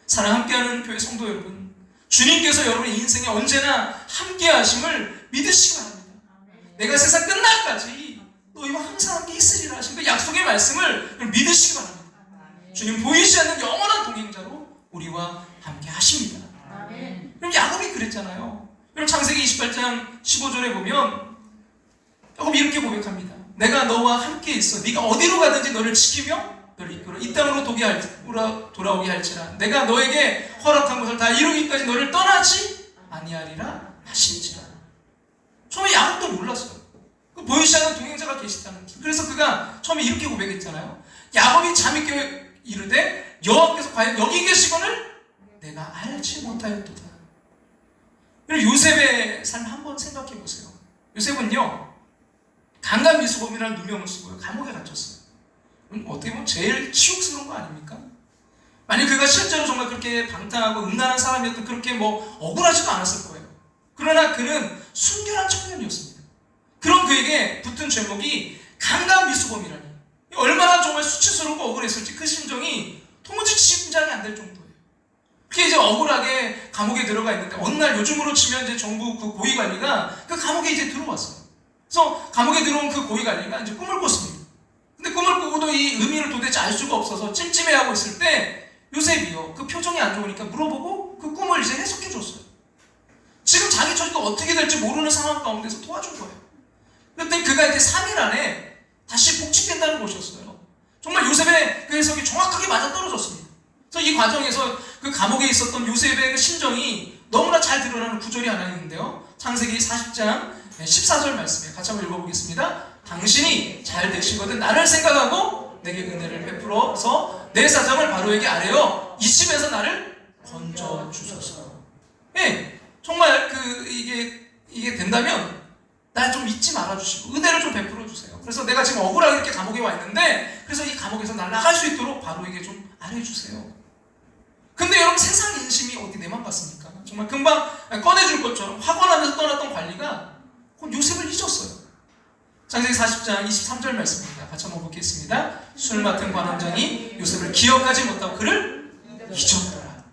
사랑 함께하는 교회 성도 여러분, 주님께서 여러분의 인생에 언제나 함께 하심을 믿으시기 바랍니다. 내가 세상 끝날까지 너희와 항상 함께 있으리라 하신 그 약속의 말씀을 믿으시기 바랍니다. 주님 보이지 않는 영원한 동행자로 우리와 함께 하십니다. 그럼 야곱이 그랬잖아요. 여러분 창세기 28장 15절에 보면 야곱이 이렇게 고백합니다. 내가 너와 함께 있어. 네가 어디로 가든지 너를 지키며 너를 이끌어 이 땅으로 돌아오게 할지라. 내가 너에게 허락한 것을 다 이루기까지 너를 떠나지 아니하리라 하신지라. 처음에 야곱도 몰랐어요. 그 보이지 않는 동행자가 계시다는 것. 그래서 그가 처음에 이렇게 고백했잖아요. 야곱이 잠이 깨어 이르되 여호와께서 과연 여기 계시거늘 내가 알지 못하였도다. 요셉의 삶 한번 생각해 보세요. 요셉은요 강간미수범이라는 누명을 쓰고 감옥에 갇혔어요. 어떻게 보면 제일 치욕스러운 거 아닙니까? 만약 그가 실제로 정말 그렇게 방탕하고 음란한 사람이었던 그렇게 억울하지도 않았을 거예요. 그러나 그는 순결한 청년이었습니다. 그런 그에게 붙은 제목이 강간미수범이라니, 얼마나 정말 수치스럽고 억울했을지 그 심정이 도무지 짐작이 안 될 정도예요. 그게 이제 억울하게 감옥에 들어가 있는데 어느 날 요즘으로 치면 이제 정부 그 고위관리가 그 감옥에 이제 들어왔어요. 그래서 감옥에 들어온 그 고위관리가 이제 꿈을 꿨습니다. 근데 꿈을 꾸고도 이 의미를 도대체 알 수가 없어서 찜찜해하고 있을 때 요셉이요 그 표정이 안 좋으니까 물어보고 그 꿈을 이제 해석해 줬어요. 지금 자기 처지가 어떻게 될지 모르는 상황 가운데서 도와준 거예요. 그랬더니 그가 이제 3일 안에 다시 복직된다는 것이었어요. 정말 요셉의 그 해석이 정확하게 맞아떨어졌습니다. 그래서 이 과정에서 그 감옥에 있었던 요셉의 그 심정이 너무나 잘 드러나는 구절이 하나 있는데요. 창세기 40장 14절 말씀에 같이 한번 읽어보겠습니다. 당신이 잘 되시거든 나를 생각하고 내게 은혜를 베풀어서 내 사정을 바로에게 아뢰어 이 집에서 나를 건져 주소서. 예, 정말 이게 된다면 날 좀 잊지 말아주시고 은혜를 좀 베풀어 주세요. 그래서 내가 지금 억울하게 이렇게 감옥에 와 있는데 그래서 이 감옥에서 날 나갈 수 있도록 바로에게 좀 아뢰주세요. 근데 여러분 세상 인심이 어디 내 맘 같습니까? 정말 금방 꺼내줄 것처럼 학원 안에서 떠났던 관리가 그럼 요셉을 잊었어요. 창세기 40장 23절 말씀입니다. 같이 한번 보겠습니다. 술 맡은 관원장이 요셉을 기억하지 못하고 그를 잊었더라.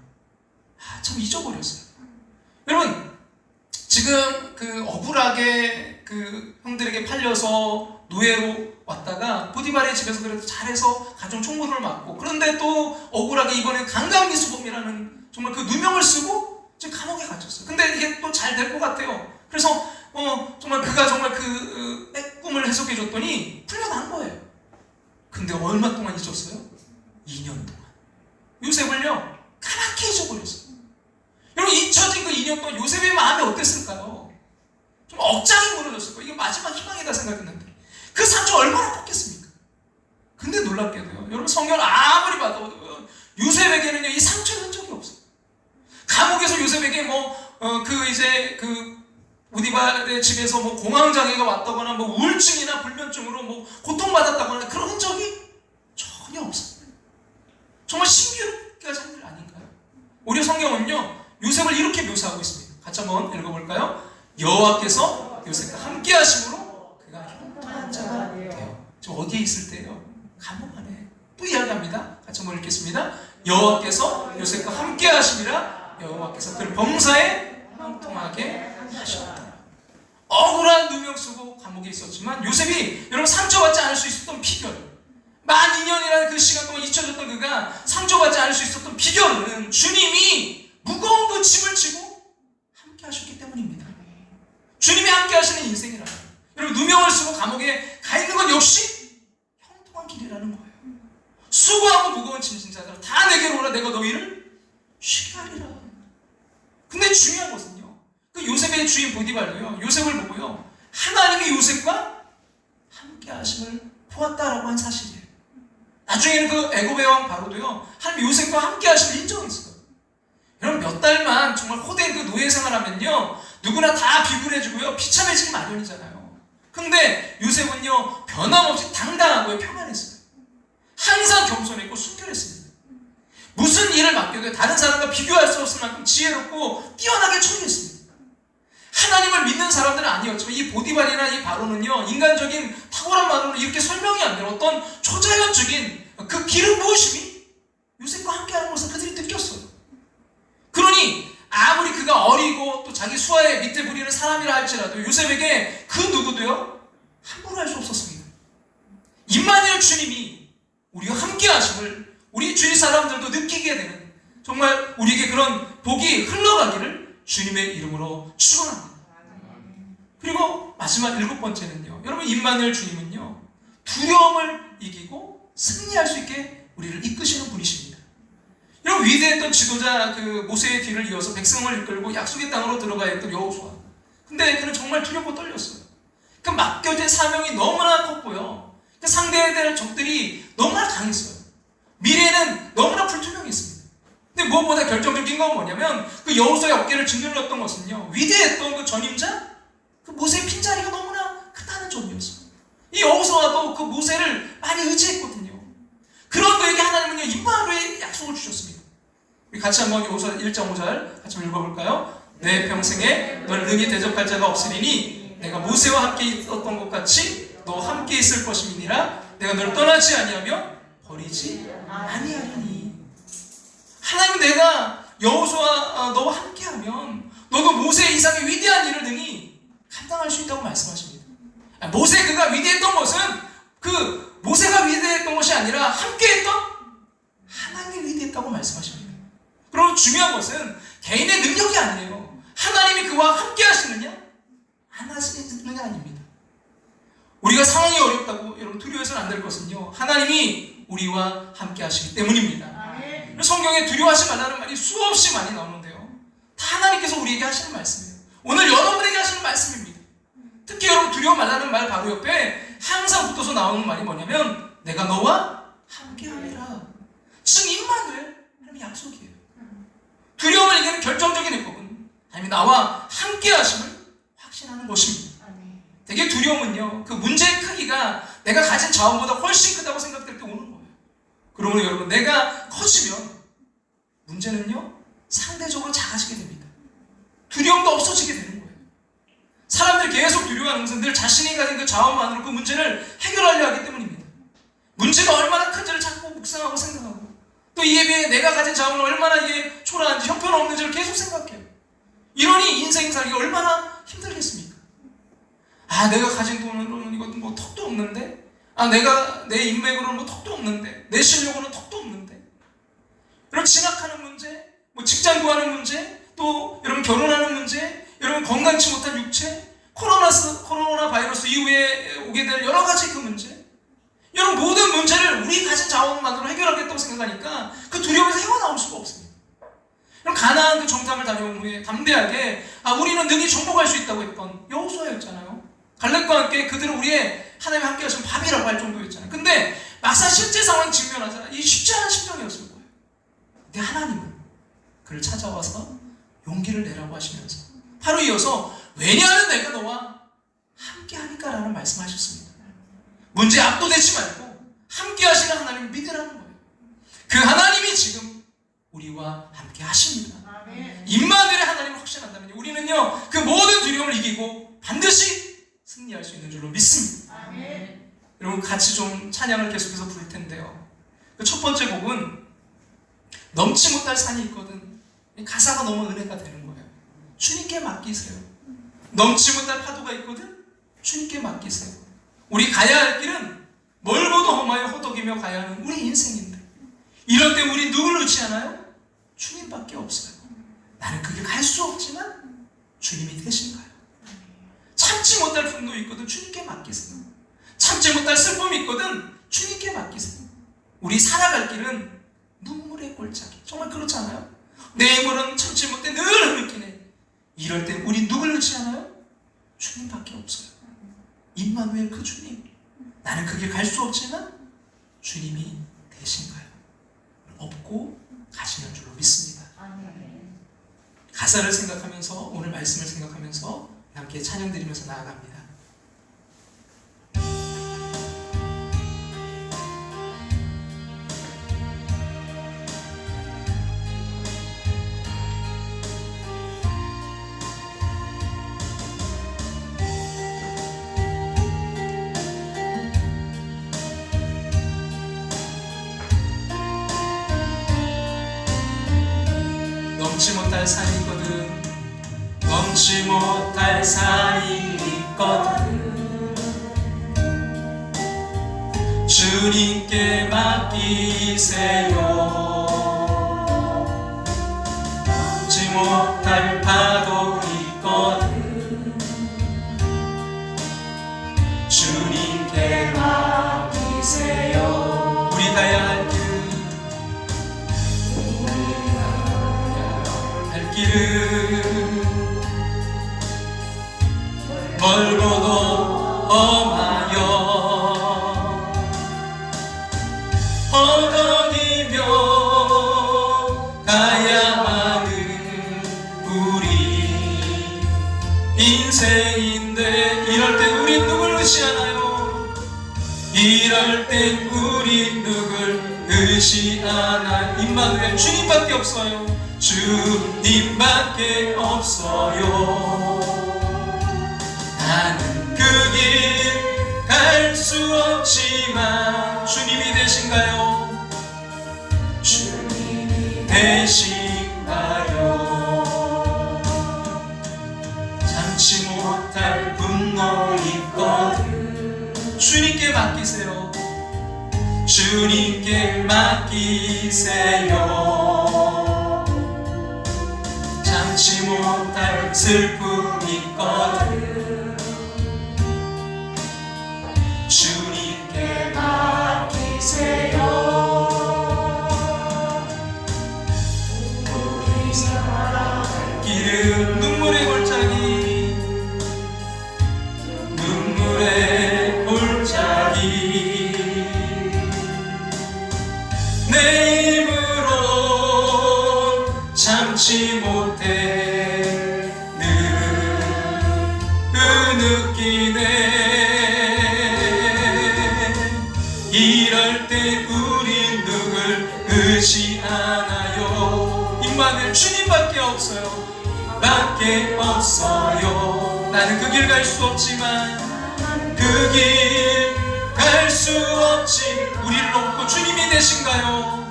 참 잊어버렸어요. 여러분, 지금 그 억울하게 그 형들에게 팔려서 노예로 왔다가 보디발의 집에서 그래도 잘해서 가정 총무를 맡고, 그런데 또 억울하게 이번에 강간미수범이라는 정말 그 누명을 쓰고 지금 감옥에 갇혔어요. 근데 이게 또 잘 될 것 같아요. 그래서 정말 그가 정말 그 꿈을 해석해 줬더니 풀려난 거예요. 근데 얼마 동안 잊었어요? 2년 동안. 요셉을요 까맣게 잊어버렸어요. 여러분, 잊혀진 그 2년 동안 요셉의 마음이 어땠을까요? 좀 억장이 무너졌을 거예요. 이게 마지막 희망이다 생각했는데 그 상처 얼마나 컸겠습니까? 근데 놀랍게도요, 여러분, 성경을 아무리 봐도 요셉에게는요 이 상처의 흔적이 없어요. 감옥에서 요셉에게 보디발의 집에서 공황장애가 왔다거나 우울증이나 불면증으로 고통받았다거나 그런 흔적이 전혀 없어요. 정말 신기한 일 아닌가요? 오히려 성경은요 요셉을 이렇게 묘사하고 있습니다. 같이 한번 읽어볼까요? 여호와께서 요셉과 함께 하심으로 그가 형통한 자가 되어. 지금 어디에 있을 때요? 감옥 안에. 또 이야기합니다. 같이 한번 읽겠습니다. 여호와께서 요셉과 함께 하심이라 여호와께서 그를 범사에 형통하게 하셨다. 억울한 누명 쓰고 감옥에 있었지만 요셉이 여러분 상처받지 않을 수 있었던 비결, 만 2년이라는 그 시간 동안 잊혀졌던 그가 상처받지 않을 수 있었던 비결은 주님이 무거운 그 짐을 지고 함께 하셨기 때문입니다. 주님이 함께 하시는 인생이라는, 여러분, 누명을 쓰고 감옥에 가 있는 것 역시 형통한 길이라는 거예요. 수고하고 무거운 짐진 자들아 다 내게로 오라, 내가 너희를 쉬게 하리라. 근데 중요한 것은요, 그 요셉의 주인 보디발도요 요셉을 보고요 하나님이 요셉과 함께 하심을 보았다라고 한 사실이에요. 나중에는 그 애굽의 왕 바로도요 하나님 요셉과 함께 하심을 인정했어요. 여러분, 몇 달만 정말 호된 그 노예 생활하면요 누구나 다 비굴해지고요 비참해지기 마련이잖아요. 근데 요셉은요 변함없이 당당하고요 평안했어요. 항상 겸손했고 순결했습니다. 무슨 일을 맡겨도 다른 사람과 비교할 수 없을 만큼 지혜롭고 뛰어나게 처리했습니다. 하나님을 믿는 사람들은 아니었지만 이 보디발이나 이 바로는요 인간적인 탁월한 말로 이렇게 설명이 안 되는 어떤 초자연적인 그 기름 부으심이 요셉과 함께하는 것을 그들이 느꼈어요. 그러니 아무리 그가 어리고 또 자기 수하의 밑에 부리는 사람이라 할지라도 요셉에게 그 누구도요 함부로 할 수 없었습니다. 임마누엘 주님이 우리와 함께 하심을 우리 주위 사람들도 느끼게 되는, 정말 우리에게 그런 복이 흘러가기를 주님의 이름으로 축원합니다. 그리고 마지막 7번째는요, 여러분, 임마누엘 주님은요 두려움을 이기고 승리할 수 있게 우리를 이끄시는 분이십니다. 여러분, 위대했던 지도자 그 모세의 뒤를 이어서 백성을 이끌고 약속의 땅으로 들어가야 했던 여호수아. 근데 그는 정말 두렵고 떨렸어요. 그 맡겨진 사명이 너무나 컸고요, 그 상대에 대한 적들이 너무나 강했어요. 미래는 너무나 불투명했습니다. 근데 무엇보다 결정적인 건 뭐냐면 그 여호수아의 어깨를 짓눌렀던 것은요 위대했던 그 전임자 그 모세의 빈자리가 너무나 크다는 점이었어요. 이 여호수아도 그 모세를 많이 의지했거든요. 그런 그에게 하나님은요 임마누엘의 약속을 주셨습니다. 우리 같이 한번 여호수아 1장 5절 같이 한번 읽어볼까요? 내 평생에 너를 능히 대적할 자가 없으리니 내가 모세와 함께 있었던 것 같이 너와 함께 있을 것임이니라. 내가 너를 떠나지 아니하며 버리지 아니하리니. 하나님은 내가 여호수아 너와 함께하면 너도 모세 이상의 위대한 일을 능히 감당할 수 있다고 말씀하십니다. 모세 그가 위대했던 것은 그 모세가 위대했던 것이 아니라 함께했던 하나님이 위대했다고 말씀하십니다. 그리고 중요한 것은 개인의 능력이 아니에요. 하나님이 그와 함께 하시느냐 안 하시느냐 아닙니다. 우리가 상황이 어렵다고 여러분 두려워해서는 안 될 것은요 하나님이 우리와 함께 하시기 때문입니다. 성경에 두려워하지 말라는 말이 수없이 많이 나오는데요 다 하나님께서 우리에게 하시는 말씀이에요. 오늘 여러분에게 하시는 말씀입니다. 특히 여러분 두려워 말라는 말 바로 옆에 항상 붙어서 나오는 말이 뭐냐면 내가 너와 함께하리라. 지금 임마누엘 하나님의 약속이에요. 두려움을 이기는 결정적인 해법은 하나님이 나와 함께하심을 확신하는 것입니다. 되게 두려움은요 그 문제의 크기가 내가 가진 자원보다 훨씬 크다고 생각될 때 오는 거예요. 그러므로 여러분 내가 커지면 문제는요 상대적으로 작아지게 됩니다. 두려움도 없어지게 되는 거예요. 사람들이 계속 두려워 유익한 것은 늘 자신이 가진 그 자원만으로 그 문제를 해결하려 하기 때문입니다. 문제가 얼마나 큰지를 자꾸 묵상하고 생각하고, 또 이에 비해 내가 가진 자원은 얼마나 이게 초라한지 형편없는지를 계속 생각해요. 이러니 인생 살기가 얼마나 힘들겠습니까? 아, 내가 가진 돈으로는 이것도 뭐 턱도 없는데, 아, 내가 내 인맥으로는 뭐 턱도 없는데, 내 실력으로는 턱도 없는데. 여러분, 진학하는 문제, 뭐 직장 구하는 문제, 또 여러분 결혼하는 문제, 여러분 건강치 못한 육체, 코로나 바이러스 이후에 오게 될 여러 가지 그 문제, 여러분 모든 문제를 우리 가진 자원만으로 해결하겠다고 생각하니까 그 두려움에서 헤어나올 수가 없습니다. 그럼 가나안 그 정탐을 다녀온 후에 담대하게 우리는 능히 정복할 수 있다고 했던 여호수아였잖아요. 갈렙과 함께 그들은 우리의 하나님 함께 하시면 밥이라고 할 정도였잖아요. 근데 막상 실제 상황 직면하자 이 쉽지 않은 심정이었을 거예요. 근데 하나님은 그를 찾아와서 용기를 내라고 하시면서 바로 이어서 왜냐하면 내가 너와 함께 하니까 라는 말씀하셨습니다. 문제에 압도되지 말고 함께 하시는 하나님을 믿으라는 거예요. 그 하나님이 지금 우리와 함께 하십니다. 임마누엘의 하나님을 확신한다면 우리는요 그 모든 두려움을 이기고 반드시 승리할 수 있는 줄로 믿습니다. 여러분 같이 좀 찬양을 계속해서 부를 텐데요. 그 첫 번째 곡은 넘지 못할 산이 있거든. 가사가 너무 은혜가 되는 거예요. 주님께 맡기세요. 넘지 못할 파도가 있거든. 주님께 맡기세요. 우리 가야 할 길은 멀고도 험하여 허덕이며 가야 하는 우리 인생인데, 이럴 때 우리 누굴 의지하나요? 주님밖에 없어요. 나는 그 길 갈 수 없지만 주님이 되신가요? 참지 못할 분노 있거든. 주님께 맡기세요. 참지 못할 슬픔이 있거든. 주님께 맡기세요. 우리 살아갈 길은 눈물의 골짜기. 정말 그렇잖아요? 내 힘으로는 참지 못해 늘 흐느끼네. 이럴 때 우리 누굴 의지하나요? 주님밖에 없어요. 임마누엘 그 주님. 나는 그 길 갈 수 없지만 주님이 되신가요? 업고 가시는 줄로 믿습니다. 가사를 생각하면서 오늘 말씀을 생각하면서 함께 찬양 드리면서 나아갑니다. 넘지 못할 산이 있거든. 넘지 못할 산이 있거든. 주님께 맡기세요. 넘지 못할 파도 있거든. 주님께 맡기세요. 우리 가야 할 길은 멀고도 험하여 허덕이며 가야 하는 우리 인생인데, 이럴 땐 우린 누굴 의지하나요? 이럴 땐 우린 누굴 의지하나? 임마누엘 주님밖에 없어요. 주님밖에 없어요. 나는 그 길 갈 수 없지만 주님이 되신가요? 주님이 되신가요? 참지 못할 분노 있거든. 주님께 맡기세요. 주님께 맡기세요. 참지 못할 슬픔 있거든. 주님께 맡기세요. 우리 살아갈 길은 눈물의 골짜기, 눈물의 골짜기. 내 힘으로 참지 못해 늘 흐느끼네. 이럴 때 우린 누굴 의지하나요? 임마누엘 주님밖에 없어요. 밖에 없어요. 나는 그 길 갈 수 없지만 그 길 갈 수 없지. 우리를 돕고 주님이 되신가요?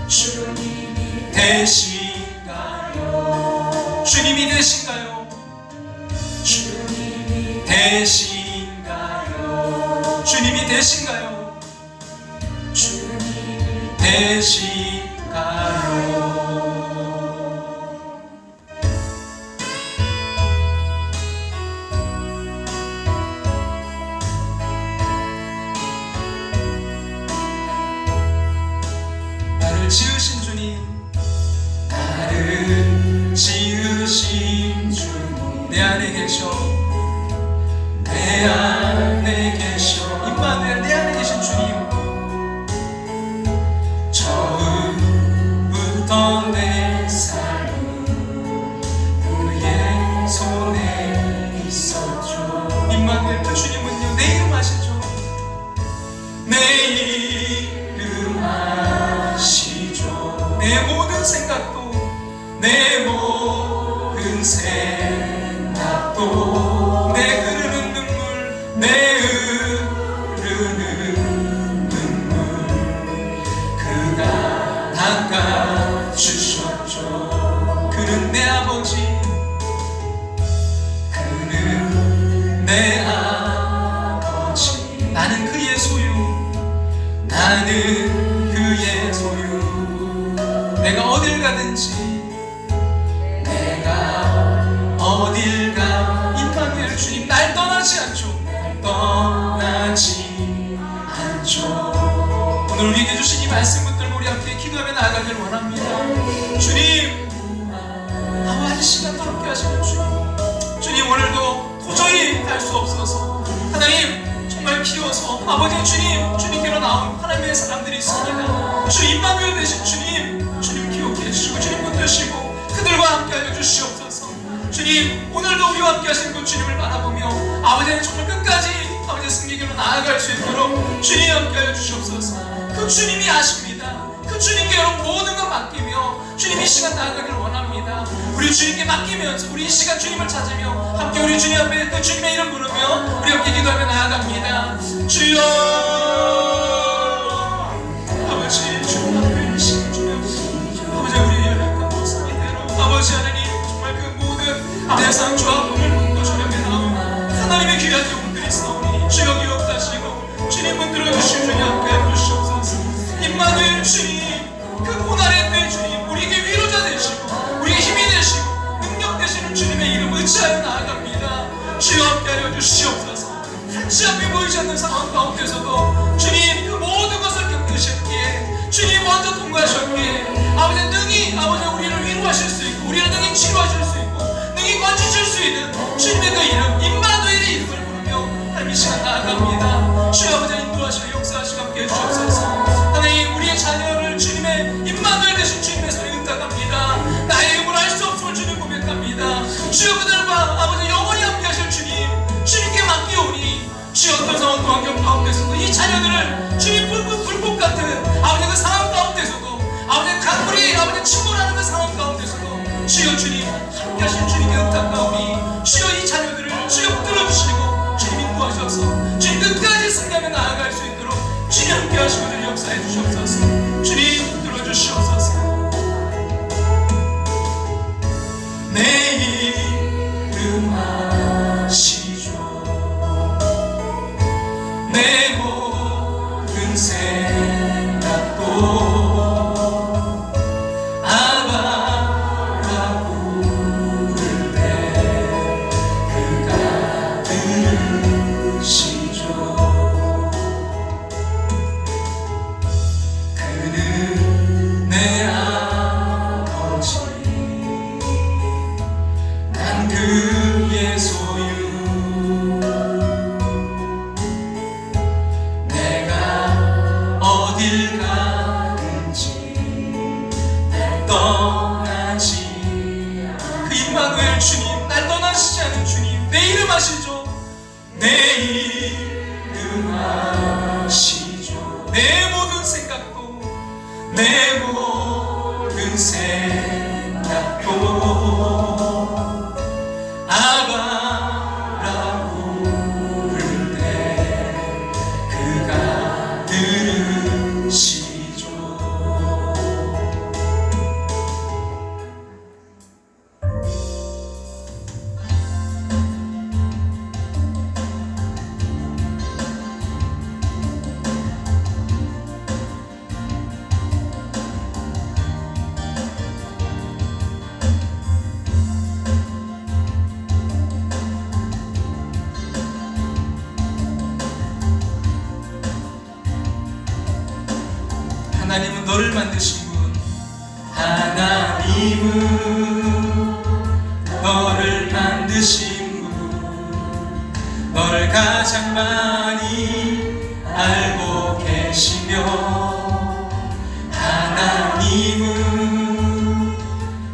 주님이 되신가요? 주님이 되신가요? 주님이 되신가요? 주님이 되신가요? 주님이 되신가요? 지으신 주님, 나를 지으신 주님, 내 안에 계셔, 내 안에 계셔. 임마누엘, 내 안에 계신 주님, 처음부터 내 삶은 그의 손에 있었죠. 임마누엘, 그 주님은요, 내 이름 아시죠? 내 이름 아시죠? 내 모든 생각도, 내 모든 생각도, 내 흐르는 눈물, 내 흐르는 눈물, 그가 닦아주셨죠. 그는 내 아버지, 그는 내 아버지. 나는 그의 소유, 나는 그의 소유. 내가 어딜 가든지, 내가 어딜 가, 임마누엘 주님 날 떠나지 않죠. 날 떠나지 않죠. 오늘 우리에게 주신 이 말씀 붙들고 우리 함께 기도하며 나아가길 원합니다. 주님, 나와 이 시간도 함께 하시는 주님, 주님 오늘도 도저히 갈 수 없어서 하나님 정말 키워서 아버지 주님, 주님께로 나온 하나님의 사람들이 있습니다. 주 임마누엘 되신 주님, 주님 기억해 주시고 주님 붙드시고 그들과 함께 하여 주시옵소서. 주님, 오늘도 우리와 함께 하신 그 주님을 바라보며 아버지는 정말 끝까지 아버지의 승리길로 나아갈 수 있도록 주님 함께 하여 주시옵소서. 그 주님이 아십니다. 그 주님께 여러분 모든 것 맡기며 주님 이 시간 나아가기를 원합니다. 우리 주님께 맡기면서 우리 이 시간 주님을 찾으며 함께 우리 주님 앞에 그 주님의 이름 부르며 우리 함께 기도하며 나아갑니다. 주여, 아버지 주님 앞에 이 시간 주님 아버지 우리의 연약한 모습 이대로 아버지 하나님 정말 그 모든 내 상처와 꿈을 묻고 주님께 나오며 하나님의 귀한 영혼들이 있사오니 주여 기억하시고 주님 문들어 주시고 주님 함께 해주시옵소서. 임마누엘 주님, 그 고난의 때 주님 우리에게 위로자 되시고 우리에게 힘이 되시고 능력 되시는 주님의 이름 의지하여 나아갑니다. 주여 함께하여 주시옵소서. 한치 앞에 보이지 않는 상황 가운데서도 주님 그 모든 것을 겪으셨기에 주님 먼저 통과하셨기에 아버지 능히 아버지 우리를 위로하실 수 있고 우리를 능히 치료하실 수 있고 능히 건지실 수 있는 주님의 그 이름 임마누엘의 이름을 부르며 하나님 이 시간 나아갑니다. 주여 아버지 인도하시고 역사하시고 함께해 주옵소서. 하나님 우리의 자녀를 주님의 임마누엘 되신 주님의 손에 의탁합니다. 나의 힘으로 할 수 없음을 주님 고백합니다. 주여 그들과 아버지 영원히 함께 하실 주님, 주님께 맡기오니 주여 어떤 상황과 환경 가운데서도 이 자녀들을 주님 불꽃 같은 아버지 그 상황 가운데서도 아버지 강물이 아버지 침몰하는 그 상황 가운데서도 주여 주님 함께 하실 주님께 의탁하오니 주여 이 자녀들을 주여 붙들어주시고 주님 인도하셔서 주님 끝까지 승리하며 나아갈 수 있도록 주님 함께 하시고 주님 역사해 주시옵소서. 주님 들어주시옵소서. 내 이름 아시죠. 내 모든 생각도 아바라고 부를 때 그가 들으시죠. 그는 내 아버지, 난 그의 소유. 내가 어딜 가든지 날 떠나지 그 임마누엘 주님, 날 떠나시지 않은 주님, 내 이름 아시죠? 내 이름 아시죠. 내 모든 생각도 내 모든 생각도 아바 너를 만드신 분 하나님은 너를 만드신 분 너를 가장 많이 알고 계시며 하나님은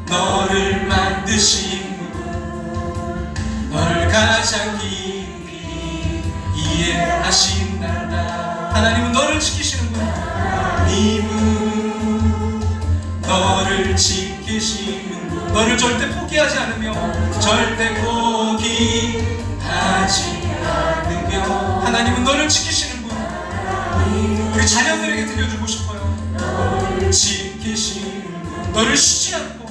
너를 만드신 분 너를 가장 깊이 이해하신단다. 하나님은 너를 지키시는 분 하나님은 너를 지키시는 분 너를 절대 포기하지 않으며 절대 포기하지 않으며 하나님은 너를 지키시는 분 그 자녀들에게 들려주고 싶어요. 너를 지키시는 분 너를 쉬지 않고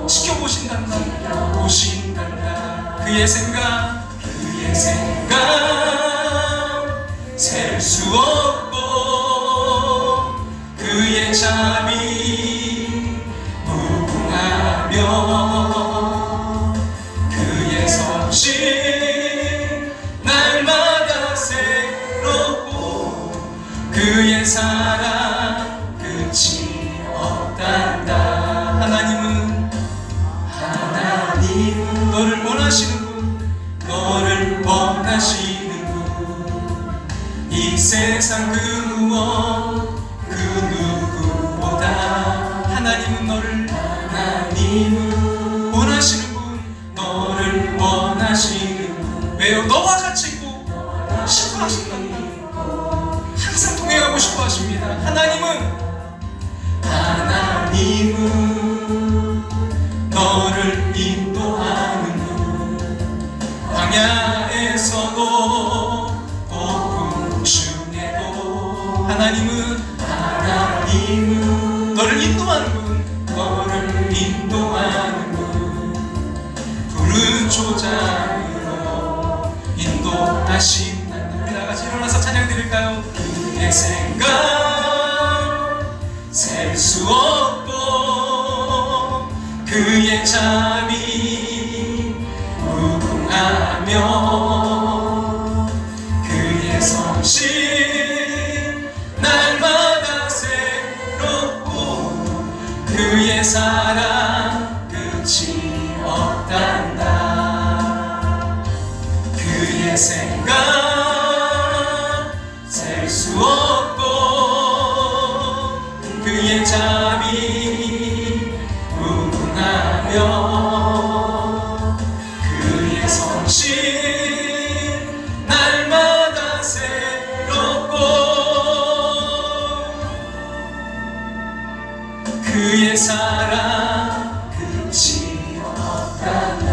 지켜보신단다. 보신단다. 그의 생각 셀 수 없고 그의 잠이 무궁하며 그의 성실 날마다 새롭고 그의 사랑 끝이 없단다. 하나님은 너를 원하시는 분 너를 원하시는 이 세상 그 무엇 그 누구보다 하나님은 원하시는 분 너를 원하시는 분 왜요? 너와 같이 있고 싶어 하신다는 분 항상 동행하고 싶어 하십니다. 하나님은 너를 인도하는 분 광야에서도 하나님은 너를 인도하는 분 푸른 초장으로 인도하신다. 우리 다같이 일어나서 찬양 드릴까요? 그의 생각 셀 수 없고 그의 잠이 무궁하며 그의 성실 날마다 새롭고 그의 사랑 끝이 없단다. 그의 생각 셀 수 없고 그의 잠이 무궁하며 그의 성실 날마다 새롭고 그의 사랑 끝이 없단다.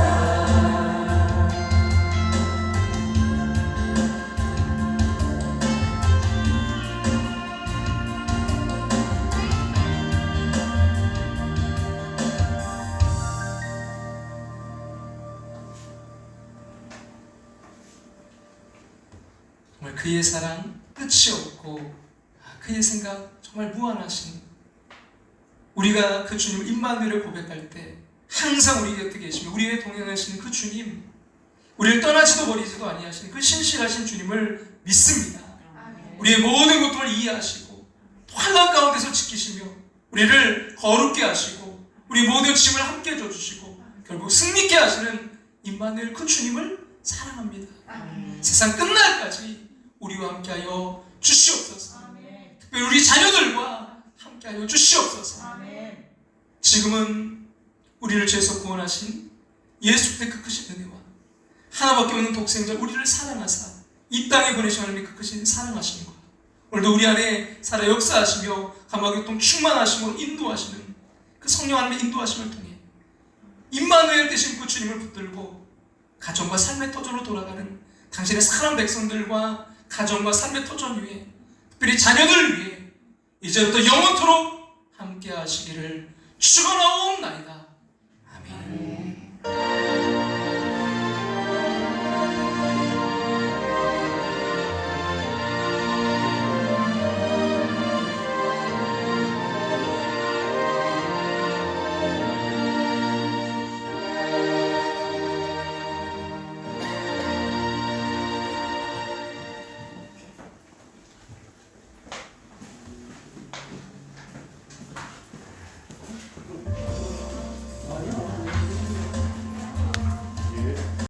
정말 그의 사랑 끝이 없고 그의 생각 정말 무한하신 우리가 그 주님 임마누엘을 고백할 때 항상 우리 곁에 계시며 우리의 동행하시는 그 주님 우리를 떠나지도 버리지도 아니하시는 그 신실하신 주님을 믿습니다. 우리의 모든 고통을 이해하시고 환난 가운데서 지키시며 우리를 거룩게 하시고 우리 모든 짐을 함께 해줘주시고 결국 승리케 하시는 임마누엘 그 주님을 사랑합니다. 세상 끝날까지 우리와 함께하여 주시옵소서. 특별히 우리 자녀들과 함께하여 주시옵소서. 지금은 우리를 죄에서 구원하신 예수 그리스도의 그 크신 은혜와 하나밖에 없는 독생자 우리를 사랑하사 이 땅에 보내신 하나님의 그 크신 사랑하시는 것 오늘도 우리 안에 살아 역사하시며 감화교통 충만하심으로 인도하시는 그 성령 하나님의 인도하심을 통해 임마누엘 되신 그 주님을 붙들고 가정과 삶의 터전으로 돌아가는 당신의 사랑 백성들과 가정과 삶의 터전 위에 특별히 자녀들 위해 이제부터 영원토록 함께 하시기를 축원하옵나이다.